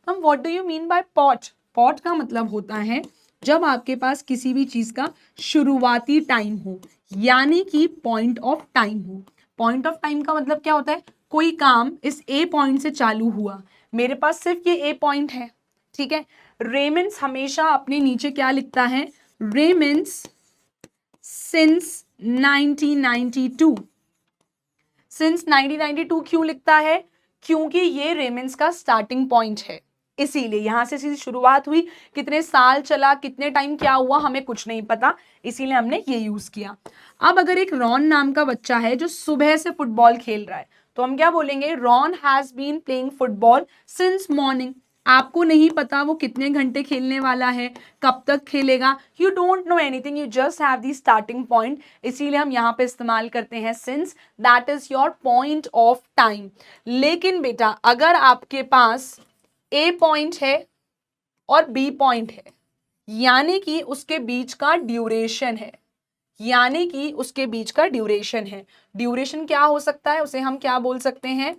हम what do you mean by pot? Pot का मतलब होता है जब आपके पास किसी भी चीज का शुरुआती टाइम हो, यानी कि पॉइंट ऑफ टाइम हो। पॉइंट ऑफ टाइम का मतलब क्या होता है? कोई काम इस ए पॉइंट से चालू हुआ, मेरे पास सिर्फ ये ए पॉइंट है, ठीक है। रेमंड्स हमेशा अपने नीचे क्या लिखता है? Raymond's since 1992। सिंस 1992 क्यों लिखता है? क्योंकि ये रेमंड्स का स्टार्टिंग पॉइंट है, इसीलिए यहां से सीधी शुरुआत हुई। कितने साल चला, कितने टाइम क्या हुआ, हमें कुछ नहीं पता, इसीलिए हमने ये यूज किया। अब अगर एक रॉन नाम का बच्चा है जो सुबह से फुटबॉल खेल रहा है, तो हम क्या बोलेंगे? Ron has been playing football since morning. आपको नहीं पता वो कितने घंटे खेलने वाला है, कब तक खेलेगा, you don't know anything, you just have the starting point, इसीलिए हम यहाँ पे इस्तेमाल करते हैं since, that is your point of time. लेकिन बेटा अगर आपके पास ए पॉइंट है और बी पॉइंट है, यानी कि उसके बीच का ड्यूरेशन है, यानी कि उसके बीच का ड्यूरेशन है। ड्यूरेशन क्या हो सकता है? उसे हम क्या बोल सकते हैं?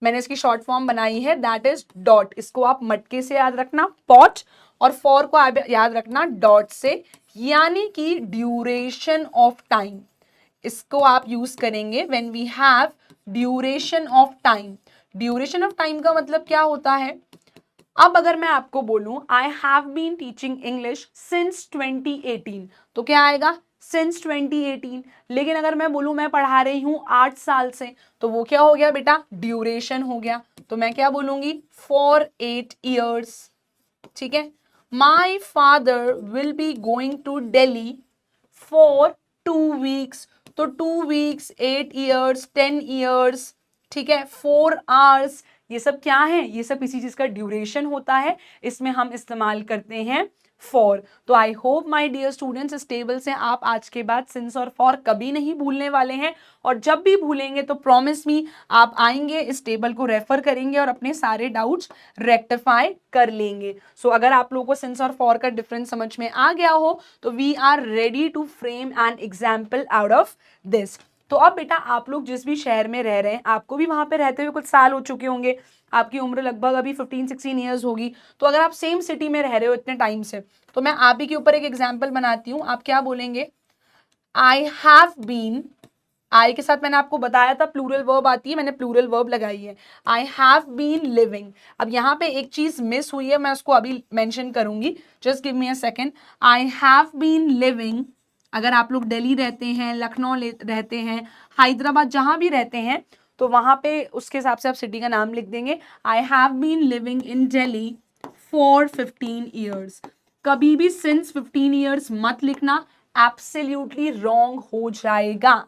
मैंने इसकी शॉर्ट फॉर्म बनाई है, दैट इज डॉट। इसको आप मटके से याद रखना पॉट, और फॉर को आप याद रखना डॉट से, यानी कि ड्यूरेशन ऑफ टाइम। इसको आप यूज करेंगे when we have duration of time. Duration of time का मतलब क्या होता है? अब अगर मैं आपको बोलूं I have been teaching English since 2018, तो क्या आएगा? सिंस 2018। लेकिन अगर मैं बोलूं मैं पढ़ा रही हूं 8 साल से, तो वो क्या हो गया बेटा? ड्यूरेशन हो गया। तो मैं क्या बोलूंगी? फॉर 8 years, ठीक है। My father will be going to Delhi for 2 weeks, तो 2 weeks, 8 years, 10 years, ठीक है, 4 hours, ये सब क्या है? ये सब किसी चीज का ड्यूरेशन होता है, इसमें हम इस्तेमाल करते हैं फॉर। तो I hope my dear students इस टेबल से आप आज के बाद सिंस और फॉर कभी नहीं भूलने वाले हैं, और जब भी भूलेंगे तो प्रॉमिस मी आप आएंगे, इस टेबल को रेफर करेंगे और अपने सारे डाउट्स रेक्टिफाई कर लेंगे। सो अगर आप लोगों को सिंस और फॉर का डिफरेंस समझ में आ गया हो तो we are ready to frame an example out of this. तो अब बेटा आप लोग जिस भी शहर में रह रहे हैं, आपको भी वहां पे रहते हुए कुछ साल हो चुके होंगे, आपकी उम्र लगभग अभी 15-16 ईयर्स होगी। तो अगर आप सेम सिटी में रह रहे हो इतने टाइम से, तो मैं आप ही के ऊपर एक एग्जाम्पल बनाती हूँ। आप क्या बोलेंगे? आई हैव बीन, आई के साथ मैंने आपको बताया था प्लूरल वर्ब आती है, मैंने प्लूरल वर्ब लगाई है, आई हैव बीन लिविंग। अब यहाँ पे एक चीज मिस हुई है, मैं उसको अभी मेंशन करूंगी, just give me a second. I have been living, अगर आप लोग दिल्ली रहते हैं, लखनऊ रहते हैं, हैदराबाद, जहां भी रहते हैं, तो वहां पे उसके हिसाब से आप सिटी का नाम लिख देंगे। I have been living in Delhi for 15 years। कभी भी सिंस 15 years मत लिखना, एब्सोल्युटली रॉन्ग हो जाएगा।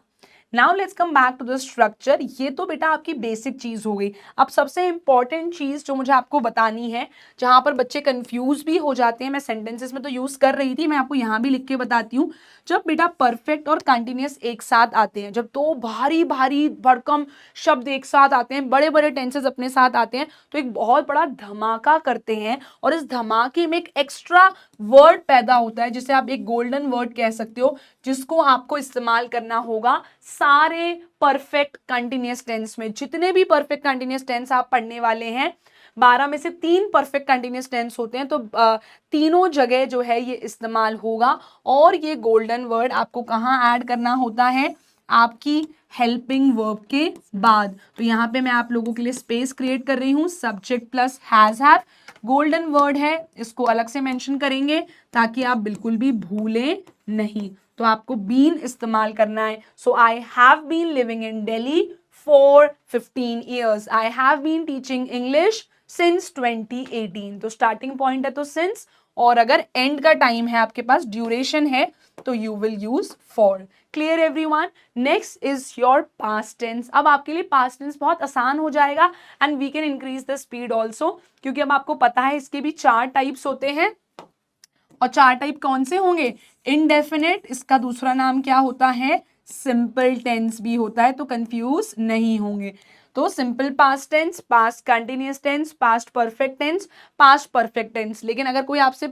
Now let's come back to the structure. ये तो बेटा आपकी बेसिक चीज हो गई। अब सबसे इंपॉर्टेंट चीज जो मुझे आपको बतानी है, जहां पर बच्चे कंफ्यूज भी हो जाते हैं, मैं सेंटेंसेस में तो यूज कर रही थी, मैं आपको यहां भी लिख के बताती हूँ। जब बेटा परफेक्ट और कंटिन्यूअस एक साथ आते हैं, जब दो भारी भारी भरकम शब्द एक साथ आते हैं, बड़े बड़े टेंसेस अपने साथ आते हैं, तो एक बहुत बड़ा धमाका करते हैं, और इस धमाके में एक एक्स्ट्रा वर्ड पैदा होता है जिसे आप एक गोल्डन वर्ड कह सकते हो, जिसको आपको इस्तेमाल करना होगा सारे परफेक्ट कंटिन्यूअस टेंस में। जितने भी परफेक्ट कंटिन्यूअस टेंस आप पढ़ने वाले हैं, 12 में से 3 परफेक्ट कंटिन्यूअस टेंस होते हैं, तो तीनों जगह जो है ये इस्तेमाल होगा। और ये गोल्डन वर्ड आपको कहाँ ऐड करना होता है? आपकी हेल्पिंग वर्ब के बाद। तो यहाँ पे मैं आप लोगों के लिए स्पेस क्रिएट कर रही हूँ, subject plus has have golden word है, इसको अलग से मेंशन करेंगे ताकि आप बिल्कुल भी भूलें नहीं। तो आपको बीन इस्तेमाल करना है। So I have been living in Delhi for 15 years. I have been teaching English since 2018. तो स्टार्टिंग पॉइंट है तो सिंस, और अगर एंड का टाइम है, आपके पास ड्यूरेशन है, तो you will use for. Clear everyone? Next is your past tense. अब आपके लिए पास्ट टेंस बहुत आसान हो जाएगा and we can increase the speed also, क्योंकि अब आपको पता है इसके भी 4 टाइप्स होते हैं। और 4 टाइप कौन से होंगे? इनडेफिनेट, इसका दूसरा नाम क्या होता है? सिंपल टेंस भी होता है, तो कंफ्यूज नहीं होंगे। तो simple past tense, past continuous tense, past perfect tense, past perfect tense. लेकिन अगर कोई आपसे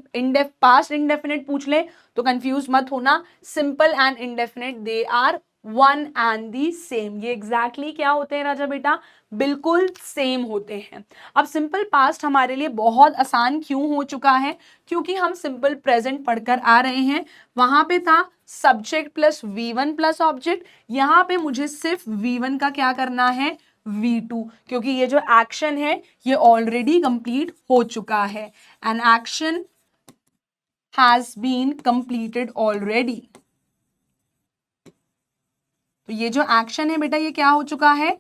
पास्ट इंडेफिनेट पूछ ले तो कंफ्यूज मत होना, simple and indefinite they are one and the same. ये एग्जैक्टली क्या होते हैं राजा बेटा? बिल्कुल सेम होते हैं। अब सिंपल पास्ट हमारे लिए बहुत आसान क्यों हो चुका है? क्योंकि हम सिंपल प्रेजेंट पढ़कर आ रहे हैं। वहां पे था subject plus V1 plus object, यहाँ पे मुझे सिर्फ V1 का क्या करना है? V2, क्योंकि ये जो एक्शन है ये ऑलरेडी कंप्लीट हो चुका है। An action has been completed already. तो ये जो एक्शन है बेटा, ये क्या हो चुका है?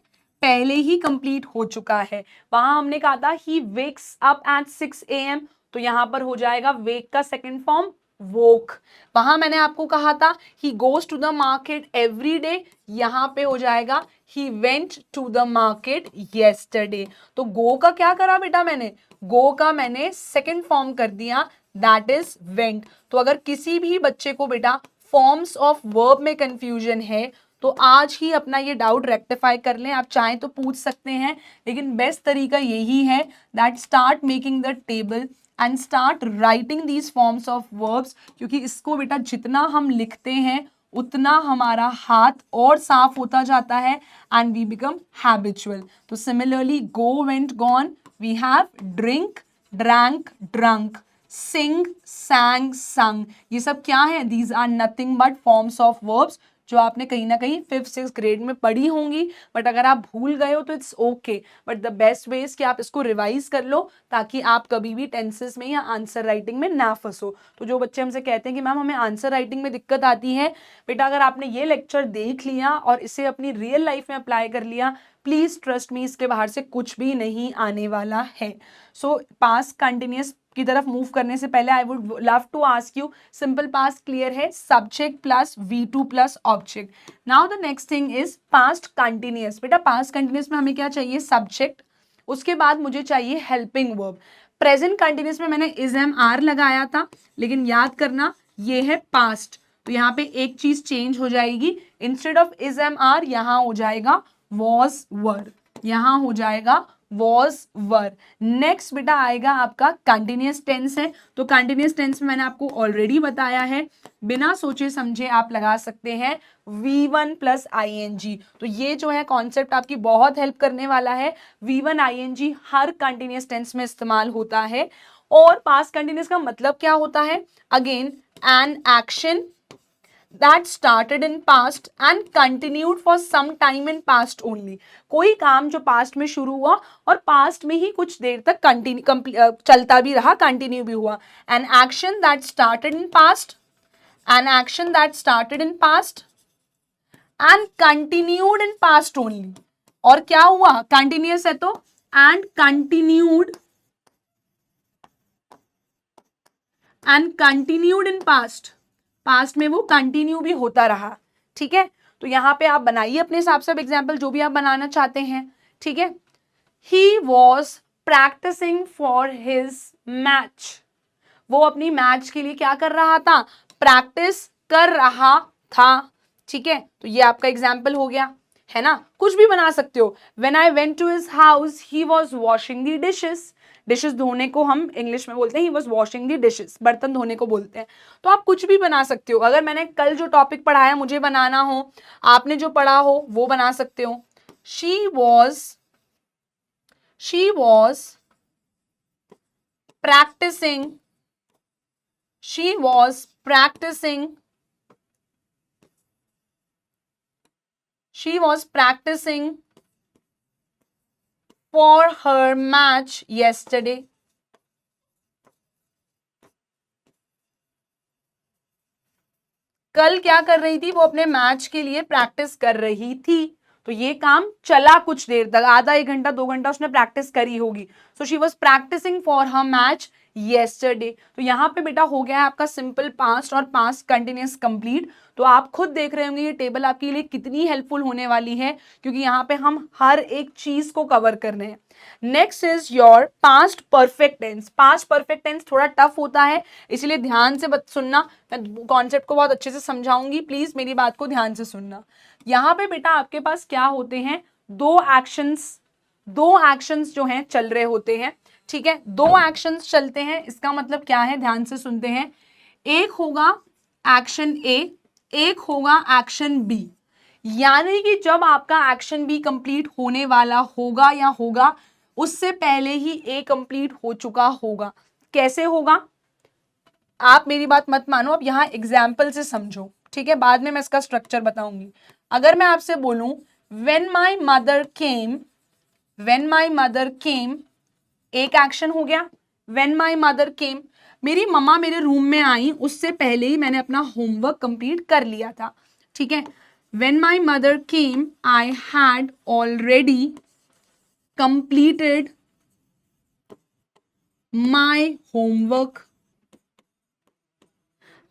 पहले ही कंप्लीट हो चुका है। वहां हमने कहा था he wakes up at 6 AM, तो यहां पर हो जाएगा वेक का सेकंड फॉर्म वोक। वहां मैंने आपको कहा था he goes to the market every day, यहां पे हो जाएगा he went to the market yesterday. तो गो का क्या करा बेटा मैंने? गो का मैंने सेकंड फॉर्म कर दिया, दैट इज वेंट। तो अगर किसी भी बच्चे को बेटा फॉर्म्स ऑफ वर्ब में कंफ्यूजन है तो आज ही अपना ये डाउट रेक्टिफाई कर लें। आप चाहें तो पूछ सकते हैं, लेकिन बेस्ट तरीका यही है that start making the table and start writing these forms of verbs, क्योंकि इसको बेटा जितना हम लिखते हैं उतना हमारा हाथ और साफ होता जाता है एंड वी बिकम हैबिचुअल। तो similarly go, went, gone, we have drink, drank, drunk, sing, sang, sung. ये सब क्या है? These are nothing but forms of verbs जो आपने कहीं ना कहीं 5th-6th ग्रेड में पढ़ी होंगी। बट अगर आप भूल गए हो तो it's okay, but the best way is कि आप इसको रिवाइज कर लो ताकि आप कभी भी टेंसेस में या आंसर राइटिंग में ना फंसो। तो जो बच्चे हमसे कहते हैं कि मैम हमें आंसर राइटिंग में दिक्कत आती है, बेटा अगर आपने ये लेक्चर देख लिया और इसे अपनी रियल लाइफ में अप्लाई कर लिया, प्लीज ट्रस्ट मी, इसके बाहर से कुछ भी नहीं आने वाला है। सो पास्ट कंटिन्यूअस की तरफ मूव करने से पहले I would love to ask you, simple past clear है, subject plus V2 plus object. Now the next thing is past continuous. बेटा पास्ट कंटिन्यूअस में हमें क्या चाहिए? सब्जेक्ट, उसके बाद मुझे चाहिए हेल्पिंग वर्ब। प्रेजेंट कंटिन्यूअस में मैंने इज एम आर लगाया था, लेकिन याद करना ये है पास्ट, तो यहाँ पे एक चीज चेंज हो जाएगी, instead of is am are यहाँ हो जाएगा वॉज वर, यहाँ हो जाएगा वॉज वर। नेक्स्ट बेटा आएगा आपका कंटिन्यूअस टेंस है, तो कंटिन्यूअस टेंस में मैंने आपको ऑलरेडी बताया है, बिना सोचे समझे आप लगा सकते हैं V1 प्लस ING। तो ये जो है कॉन्सेप्ट आपकी बहुत हेल्प करने वाला है। V1 ING हर कंटिन्यूअस टेंस में इस्तेमाल होता है। और पास्ट कंटिन्यूअस का मतलब क्या होता है? Again an action that started in past and continued for some time in past only। कोई काम जो पास्ट में शुरू हुआ और पास्ट में ही कुछ देर तक चलता भी रहा, कंटिन्यू भी हुआ। an action that started in past, an action that started in past and continued in past only। और क्या हुआ? कंटिन्यूअस है तो and continued in past, past में वो कंटिन्यू भी होता रहा। ठीक है, तो यहाँ पे आप बनाइए अपने हिसाब से एग्जाम्पल जो भी आप बनाना चाहते हैं। ठीक है, he was practising for his match, वो अपनी मैच के लिए क्या कर रहा था? प्रैक्टिस कर रहा था। ठीक है, तो ये आपका एग्जाम्पल हो गया, है ना? कुछ भी बना सकते हो। When I went to his house, he was washing the dishes। Dishes धोने को हम इंग्लिश में बोलते हैं he was washing the dishes, बर्तन धोने को बोलते हैं। तो आप कुछ भी बना सकते हो। अगर मैंने कल जो टॉपिक पढ़ाया मुझे बनाना हो, आपने जो पढ़ा हो वो बना सकते हो। She was practicing for her match yesterday. कल क्या कर रही थी? वो अपने मैच के लिए प्रैक्टिस कर रही थी। तो ये काम चला कुछ देर तक, आधा 1 घंटा 2 घंटा उसने प्रैक्टिस करी होगी। So she was practising for her match yesterday. तो यहाँ पे बेटा हो गया है आपका सिंपल पास्ट और पास्ट कंटिन्यूअस कंप्लीट। तो आप खुद देख रहे होंगे ये टेबल आपके लिए कितनी हेल्पफुल होने वाली है, क्योंकि यहाँ पे हम हर एक चीज को कवर कर रहे हैं। Next is your past perfect tense. Past perfect tense थोड़ा टफ होता है, इसलिए ध्यान से सुनना। मैं कॉन्सेप्ट को बहुत अच्छे से समझाऊंगी, प्लीज मेरी बात को ध्यान से सुनना। यहाँ पे बेटा आपके पास क्या होते हैं? दो एक्शंस जो हैं चल रहे होते हैं, ठीक है। 2 एक्शंस चलते हैं, इसका मतलब क्या है? ध्यान से सुनते हैं। एक होगा एक्शन ए, एक होगा एक्शन बी। यानी कि जब आपका एक्शन बी कंप्लीट होने वाला होगा या होगा, उससे पहले ही ए कंप्लीट हो चुका होगा। कैसे होगा? आप मेरी बात मत मानो, अब यहाँ एग्जाम्पल से समझो, ठीक है। बाद में मैं इसका स्ट्रक्चर बताऊंगी। अगर मैं आपसे बोलूं when my mother came, एक एक्शन हो गया। when my mother came, मेरी मम्मा मेरे रूम में आई, उससे पहले ही मैंने अपना होमवर्क कंप्लीट कर लिया था, ठीक है। when my mother came, I had already completed my homework.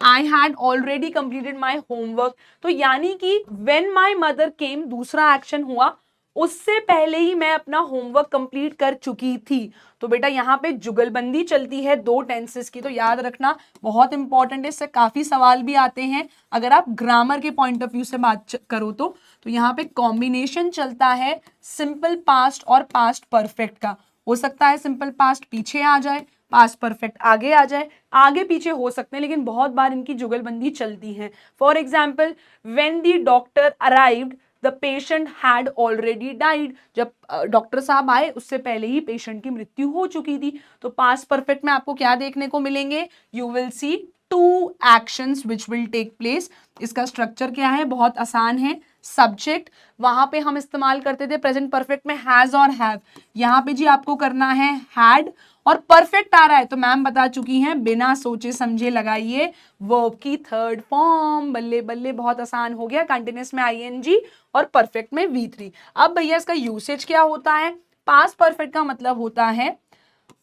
I had already completed my homework. तो यानी कि when my mother came दूसरा एक्शन हुआ, उससे पहले ही मैं अपना होमवर्क कंप्लीट कर चुकी थी। तो बेटा यहाँ पे जुगलबंदी चलती है 2 टेंसेस की, तो याद रखना बहुत इंपॉर्टेंट है। इससे काफी सवाल भी आते हैं अगर आप ग्रामर के पॉइंट ऑफ व्यू से बात करो तो यहाँ पे कॉम्बिनेशन चलता है सिंपल पास्ट और पास्ट परफेक्ट का। हो सकता है सिंपल पास्ट पीछे आ जाए, पास्ट परफेक्ट आगे आ जाए, आगे पीछे हो सकते हैं, लेकिन बहुत बार इनकी जुगलबंदी चलती है। For example when the doctor arrived the patient had already died. जब डॉक्टर साहब आए उससे पहले ही पेशेंट की मृत्यु हो चुकी थी। तो पास्ट परफेक्ट में आपको क्या देखने को मिलेंगे? You will see 2 actions which will take place. इसका स्ट्रक्चर क्या है? बहुत आसान है। सब्जेक्ट, वहां पे हम इस्तेमाल करते थे प्रेजेंट परफेक्ट में हैज और हैव। यहाँ पे जी आपको करना है हैड, और परफेक्ट आ रहा है तो मैम बता चुकी हैं बिना सोचे समझे लगाइए वर्ब की 3rd फॉर्म। बल्ले बल्ले, बहुत आसान हो गया। कंटिन्यूअस में आईएनजी और परफेक्ट में V3। अब भैया इसका यूसेज क्या होता है? पास्ट परफेक्ट का मतलब होता है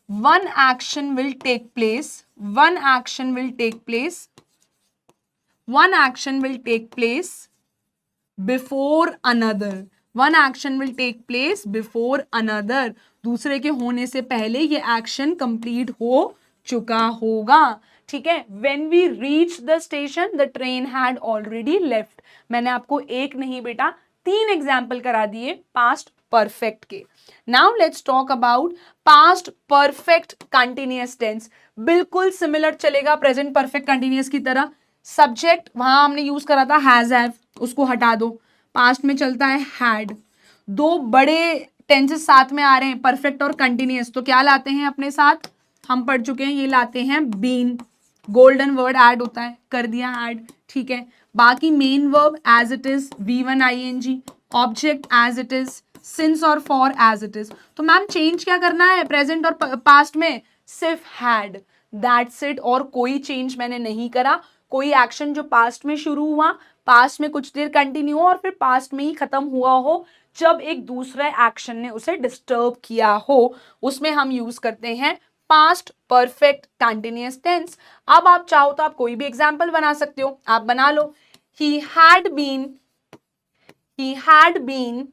one action will take place before another। दूसरे के होने से पहले ये एक्शन कंप्लीट हो चुका होगा, ठीक है। When we reached the station, the train had already left। मैंने आपको एक नहीं बेटा 3 एग्जाम्पल करा दिए पास्ट परफेक्ट के। Now let's talk about past perfect continuous tense. बिल्कुल सिमिलर चलेगा प्रेजेंट परफेक्ट कंटिन्यूअस की तरह। सब्जेक्ट वहां हमने यूज करा था हैज हैव, उसको हटा दो। पास्ट में चलता है हैड। 2 बड़े टेंसेस साथ में आ रहे हैं, परफेक्ट और कंटिन्यूअस, तो क्या लाते हैं अपने साथ? हम पढ़ चुके हैं, ये लाते हैं बीन। गोल्डन वर्ड ऐड होता है, कर दिया ऐड, ठीक है। बाकी main verb as it is, V1 ING, object as it is, since और फॉर एज इट इज। तो मैम चेंज क्या करना है प्रेजेंट और पास्ट में? सिर्फ हैड, दैट्स इट। और कोई चेंज मैंने नहीं करा। कोई एक्शन जो पास्ट में शुरू हुआ, पास्ट में कुछ देर कंटिन्यू हो और फिर पास्ट में ही खत्म हुआ हो, जब एक दूसरे एक्शन ने उसे डिस्टर्ब किया हो, उसमें हम यूज करते हैं पास्ट परफेक्ट कंटिन्यूअस टेंस। अब आप चाहो तो आप कोई भी एग्जाम्पल बना सकते हो, आप बना लो। he had been,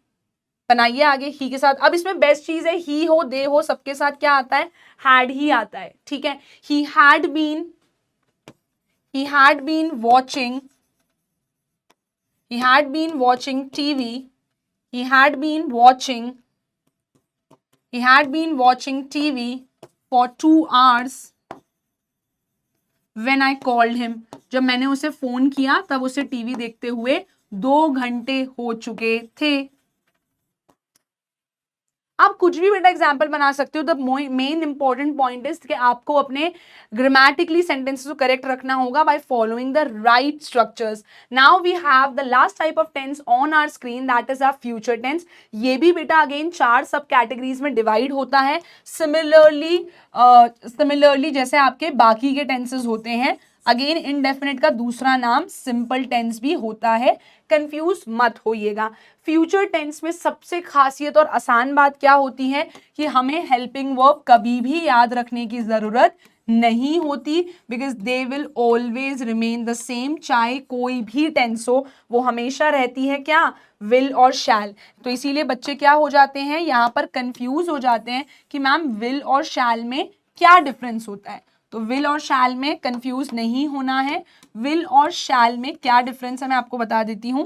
बनाइए आगे ही के साथ। अब इसमें बेस्ट चीज है ही हो दे हो, सबके साथ क्या आता है? हैड ही आता है, ठीक है। he had been watching TV। he had been watching TV for 2 hours when I called him. जब मैंने उसे फोन किया तब उसे टीवी देखते हुए 2 घंटे हो चुके थे। आप कुछ भी बेटा एग्जाम्पल बना सकते हो। The main important point is कि आपको अपने ग्रामेटिकली सेंटेंसेस को करेक्ट रखना होगा by following the right structures. Now we have the last type of tense on our screen, that is our future tense. ये भी बेटा अगेन 4 सब कैटेगरीज में डिवाइड होता है। सिमिलरली जैसे आपके बाकी के टेंसेस होते हैं, अगेन इनडेफिनेट का दूसरा नाम सिंपल टेंस भी होता है, कंफ्यूज मत होइएगा। फ्यूचर टेंस में सबसे खासियत और आसान बात क्या होती है कि हमें हेल्पिंग वर्ब कभी भी याद रखने की जरूरत नहीं होती, because they will always remain the same. चाहे कोई भी टेंस हो, वो हमेशा रहती है क्या, विल और शैल। तो इसीलिए बच्चे क्या हो जाते हैं, यहाँ पर कंफ्यूज हो जाते हैं कि मैम विल और शैल में क्या डिफरेंस होता है। तो विल और शैल में कंफ्यूज नहीं होना है। विल और शैल में क्या डिफरेंस है मैं आपको बता देती हूं।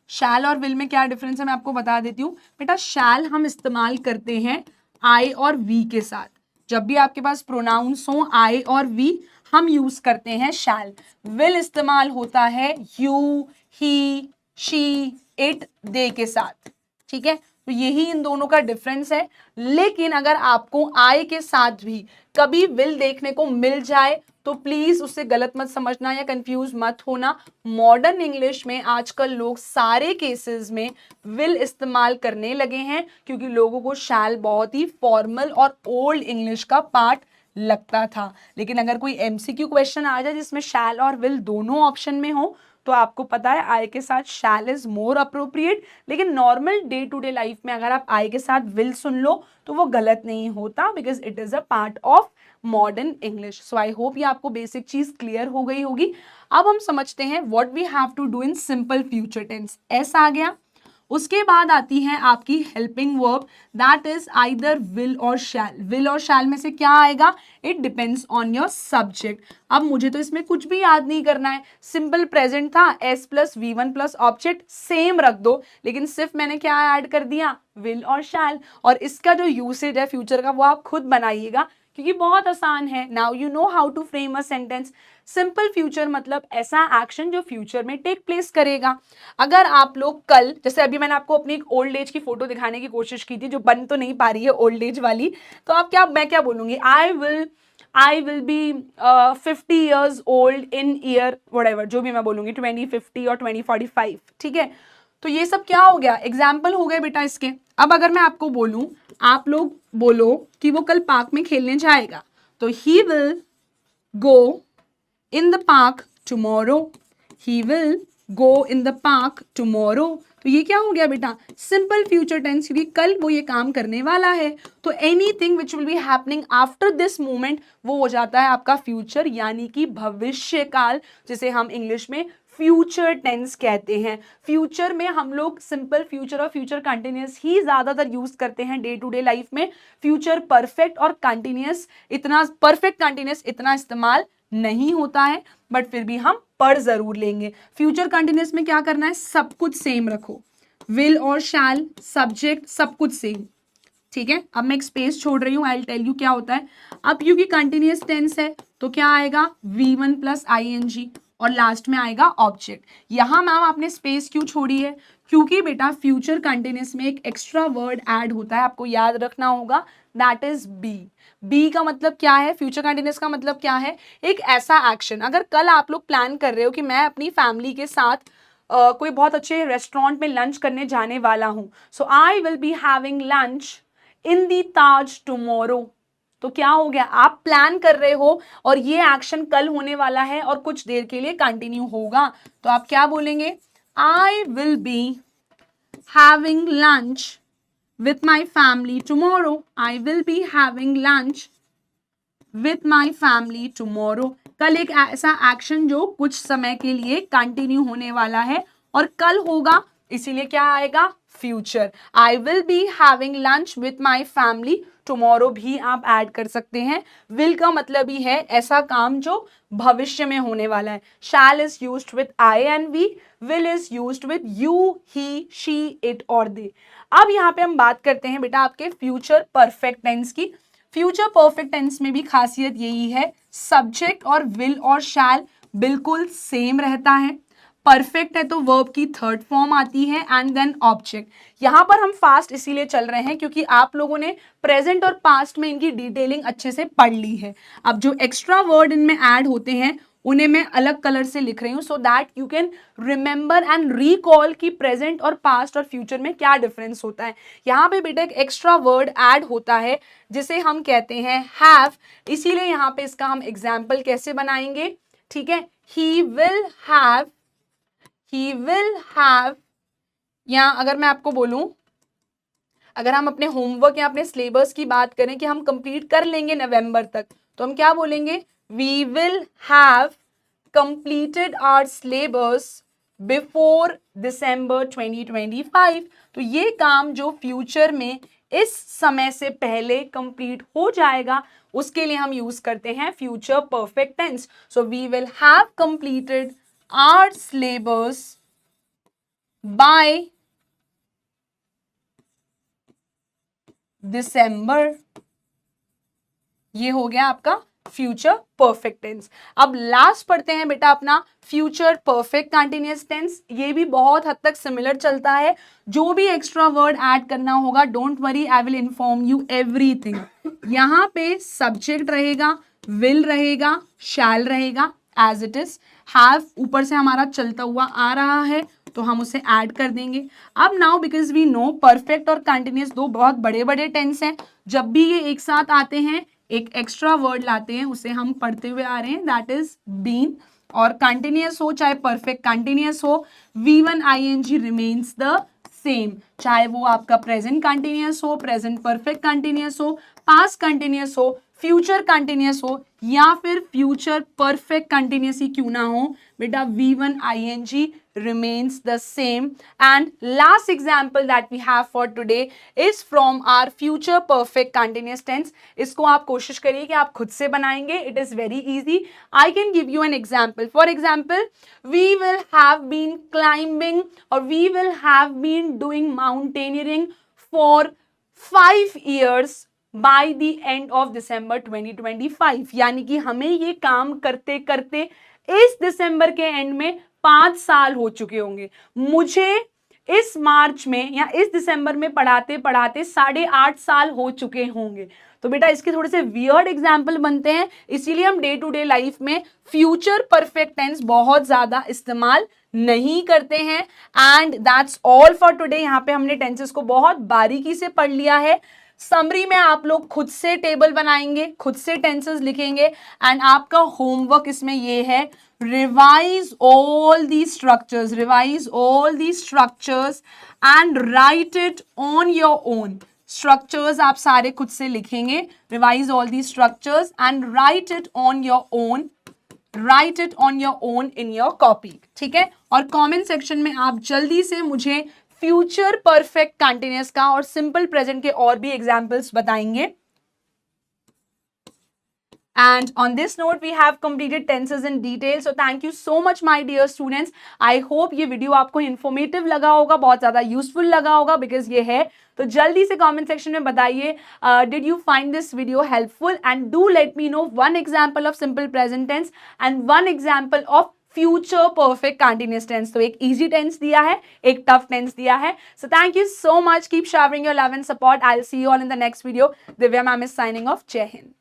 शैल और विल में क्या डिफरेंस है मैं आपको बता देती हूं। बेटा शैल हम इस्तेमाल करते हैं आई और वी के साथ। जब भी आपके पास प्रोनाउंस हो आई और वी, हम यूज करते हैं शैल। विल इस्तेमाल होता है यू, ही, शी, इट, दे के साथ। ठीक है, तो यही इन दोनों का डिफरेंस है। लेकिन अगर आपको आई के साथ भी कभी विल देखने को मिल जाए तो प्लीज उससे गलत मत समझना या कंफ्यूज मत होना। मॉडर्न इंग्लिश में आजकल लोग सारे केसेस में विल इस्तेमाल करने लगे हैं, क्योंकि लोगों को शैल बहुत ही फॉर्मल और ओल्ड इंग्लिश का पार्ट लगता था। लेकिन अगर कोई एमसीक्यू क्वेश्चन आ जाए जिसमें शैल और विल दोनों ऑप्शन में हो, तो आपको पता है आई के साथ शैल इज मोर अप्रोप्रिएट। लेकिन normal day to day life में अगर आप आई के साथ विल सुन लो तो वो गलत नहीं होता, because it is a part of modern English. So I hope ये आपको बेसिक चीज क्लियर हो गई होगी। अब हम समझते हैं what we have to do in simple future tense. S आ गया, उसके बाद आती है आपकी helping verb, that is either will और शैल। विल और शैल में से क्या आएगा, it depends on your subject. अब मुझे तो इसमें कुछ भी याद नहीं करना है। सिंपल प्रेजेंट था, S plus V1 plus object same रख दो, लेकिन सिर्फ मैंने क्या ऐड कर दिया, विल और शैल। और इसका जो यूसेज है फ्यूचर का वो आप खुद बनाइएगा, क्योंकि बहुत आसान है। Now you know how to frame a sentence. Simple future मतलब ऐसा एक्शन जो फ्यूचर में टेक प्लेस करेगा। अगर आप लोग कल, जैसे अभी मैंने आपको अपनी एक ओल्ड एज की फोटो दिखाने की कोशिश की थी जो बन तो नहीं पा रही है ओल्ड एज वाली, तो आप क्या, मैं क्या बोलूंगी, आई will B 50 years old in year whatever, जो भी मैं बोलूंगी 2050 और 2045। ठीक है, तो ये सब क्या हो गया, एग्जाम्पल हो गए बेटा इसके। अब अगर मैं आपको बोलूं, आप लोग बोलो कि वो कल पार्क में खेलने जाएगा, तो he will go in the park tomorrow, he will go in the park tomorrow। तो ये क्या हो गया बेटा, सिंपल फ्यूचर टेंस, क्योंकि कल वो ये काम करने वाला है। तो anything which will be happening after this moment वो हो जाता है आपका फ्यूचर, यानी कि भविष्य काल, जिसे हम इंग्लिश में फ्यूचर टेंस कहते हैं। फ्यूचर में हम लोग सिंपल फ्यूचर और फ्यूचर कंटिन्यूस ही ज्यादातर यूज करते हैं डे टू डे लाइफ में। फ्यूचर परफेक्ट और कंटिन्यूस इतना, परफेक्ट कंटिन्यूस इतना इस्तेमाल नहीं होता है, बट फिर भी हम पढ़ जरूर लेंगे। फ्यूचर कंटिन्यूस में क्या करना है, सब कुछ सेम रखो, विल और शैल, सब्जेक्ट सब कुछ सेम। ठीक है, अब मैं एक स्पेस छोड़ रही हूँ, आई विल टेल यू क्या होता है। अब क्योंकि कंटिन्यूस टेंस है तो क्या आएगा, V1 प्लस ING और लास्ट में आएगा ऑब्जेक्ट। यहां मैम आपने स्पेस क्यों छोड़ी है, क्योंकि बेटा फ्यूचर कंटिन्यूस में एक एक्स्ट्रा वर्ड ऐड होता है, आपको याद रखना होगा, दैट इज बी। बी का मतलब क्या है, फ्यूचर कंटिन्यूस का मतलब क्या है, एक ऐसा एक्शन। अगर कल आप लोग प्लान कर रहे हो कि मैं अपनी फैमिली के साथ कोई बहुत अच्छे रेस्टोरेंट में लंच करने जाने वाला हूं, so I will be having lunch in the Taj tomorrow. तो क्या हो गया, आप प्लान कर रहे हो और ये एक्शन कल होने वाला है और कुछ देर के लिए कंटिन्यू होगा, तो आप क्या बोलेंगे, आई will be having lunch with my family tomorrow, I will be having lunch with my family tomorrow। कल एक ऐसा एक्शन जो कुछ समय के लिए कंटिन्यू होने वाला है और कल होगा, इसीलिए क्या आएगा, future. I will be having lunch with my family tomorrow भी आप ऐड कर सकते हैं। विल का मतलब ही है ऐसा काम जो भविष्य में होने वाला है। Shall is used with I and we, will is used with you, he, she, it और दे। अब यहाँ पे हम बात करते हैं बेटा आपके फ्यूचर परफेक्ट टेंस की। फ्यूचर परफेक्ट टेंस में भी खासियत यही है, सब्जेक्ट और विल और शैल बिल्कुल सेम रहता है। परफेक्ट है तो वर्ब की थर्ड फॉर्म आती है एंड देन ऑब्जेक्ट। यहाँ पर हम फास्ट इसीलिए चल रहे हैं क्योंकि आप लोगों ने प्रेजेंट और पास्ट में इनकी डिटेलिंग अच्छे से पढ़ ली है। अब जो एक्स्ट्रा वर्ड इनमें ऐड होते हैं उन्हें मैं अलग कलर से लिख रही हूँ so that you can remember and recall कि प्रेजेंट और पास्ट और फ्यूचर में क्या डिफरेंस होता है। यहाँ पे बेटा एक एक्स्ट्रा वर्ड ऐड होता है जिसे हम कहते हैं हैव, इसीलिए यहाँ पे इसका हम एग्जाम्पल कैसे बनाएंगे, ठीक है। ही विल हैव, या अगर मैं आपको बोलूं, अगर हम अपने होमवर्क या अपने सिलेबस की बात करें कि हम कंप्लीट कर लेंगे नवंबर तक, तो हम क्या बोलेंगे, we will have completed our syllabus before December 2025। तो ये काम जो फ्यूचर में इस समय से पहले कंप्लीट हो जाएगा उसके लिए हम यूज करते हैं future perfect tense. So we will have completed our syllabus by December। ये हो गया आपका फ्यूचर परफेक्ट टेंस। अब लास्ट पढ़ते हैं बेटा अपना फ्यूचर परफेक्ट कंटिन्यूअस टेंस। ये भी बहुत हद तक सिमिलर चलता है। जो भी एक्स्ट्रा वर्ड ऐड करना होगा, don't worry, I will inform you everything. यहाँ पे सब्जेक्ट रहेगा, विल रहेगा, शैल रहेगा एज इट इज। हैव ऊपर से हमारा चलता हुआ आ रहा है तो हम उसे ऐड कर देंगे। अब now because we know perfect और कंटिन्यूअस दो बहुत बड़े बड़े टेंस हैं, जब भी ये एक साथ आते हैं एक एक्स्ट्रा वर्ड लाते हैं, उसे हम पढ़ते हुए आ रहे हैं, दैट इज बीन। और कंटिन्यूअस हो चाहे परफेक्ट कंटिन्यूअस हो, V1 ing remains the same, चाहे वो आपका प्रेजेंट कंटिन्यूअस हो, प्रेजेंट परफेक्ट कंटिन्यूअस हो, पास्ट कंटिन्यूअस हो, फ्यूचर कंटिन्यूअस हो या फिर फ्यूचर परफेक्ट कंटिन्यूअस ही क्यों ना हो बेटा, V1 ing remains the same. And last example that we have for today is from our future perfect continuous tense. इसको आप कोशिश करिए कि आप खुद से बनाएंगे. It is very easy. I can give you an example. For example, we will have been climbing or we will have been doing mountaineering for 5 years by the end of December 2025. यानी कि हमें ये काम करते करते इस दिसंबर के and में 5 साल हो चुके होंगे. मुझे इस मार्च में या इस दिसंबर में पढ़ाते पढ़ाते 8.5 साल हो चुके होंगे. तो बेटा इसके थोड़े से वियर्ड एग्जाम्पल बनते हैं, इसीलिए हम डे टू डे लाइफ में फ्यूचर परफेक्ट टेंस बहुत ज्यादा इस्तेमाल नहीं करते हैं. And that's all for today. यहाँ पे हमने टेंसेस को बहुत बारीकी से पढ़ लिया है. समरी में आप लोग खुद से टेबल बनाएंगे, खुद से टेंसेस लिखेंगे एंड आपका होमवर्क इसमें ये है, revise all the structures, revise all the structures and right it on your own. Structures आप सारे खुद से लिखेंगे, revise all the structures and right it on your own, right it on your own in your copy. ठीक है, और comment section में आप जल्दी से मुझे फ्यूचर परफेक्ट कंटिन्यूअस का और सिंपल प्रेजेंट के और भी एग्जांपल्स बताएंगे. And on this note, we have completed tenses in detail. So thank you so much, my dear students. I hope ये वीडियो आपको informative लगा होगा, बहुत ज़्यादा useful लगा होगा, because ये है. तो जल्दी से comment section में बताइए, did you find this video helpful? And do let me know one example of simple present tense and one example of future perfect continuous tense. तो एक इजी टेंस दिया है, एक टफ टेंस दिया है. So thank you so much. Keep showering your love and support. I will see you all in the next video. Divya ma'am is signing off. जय हिंद.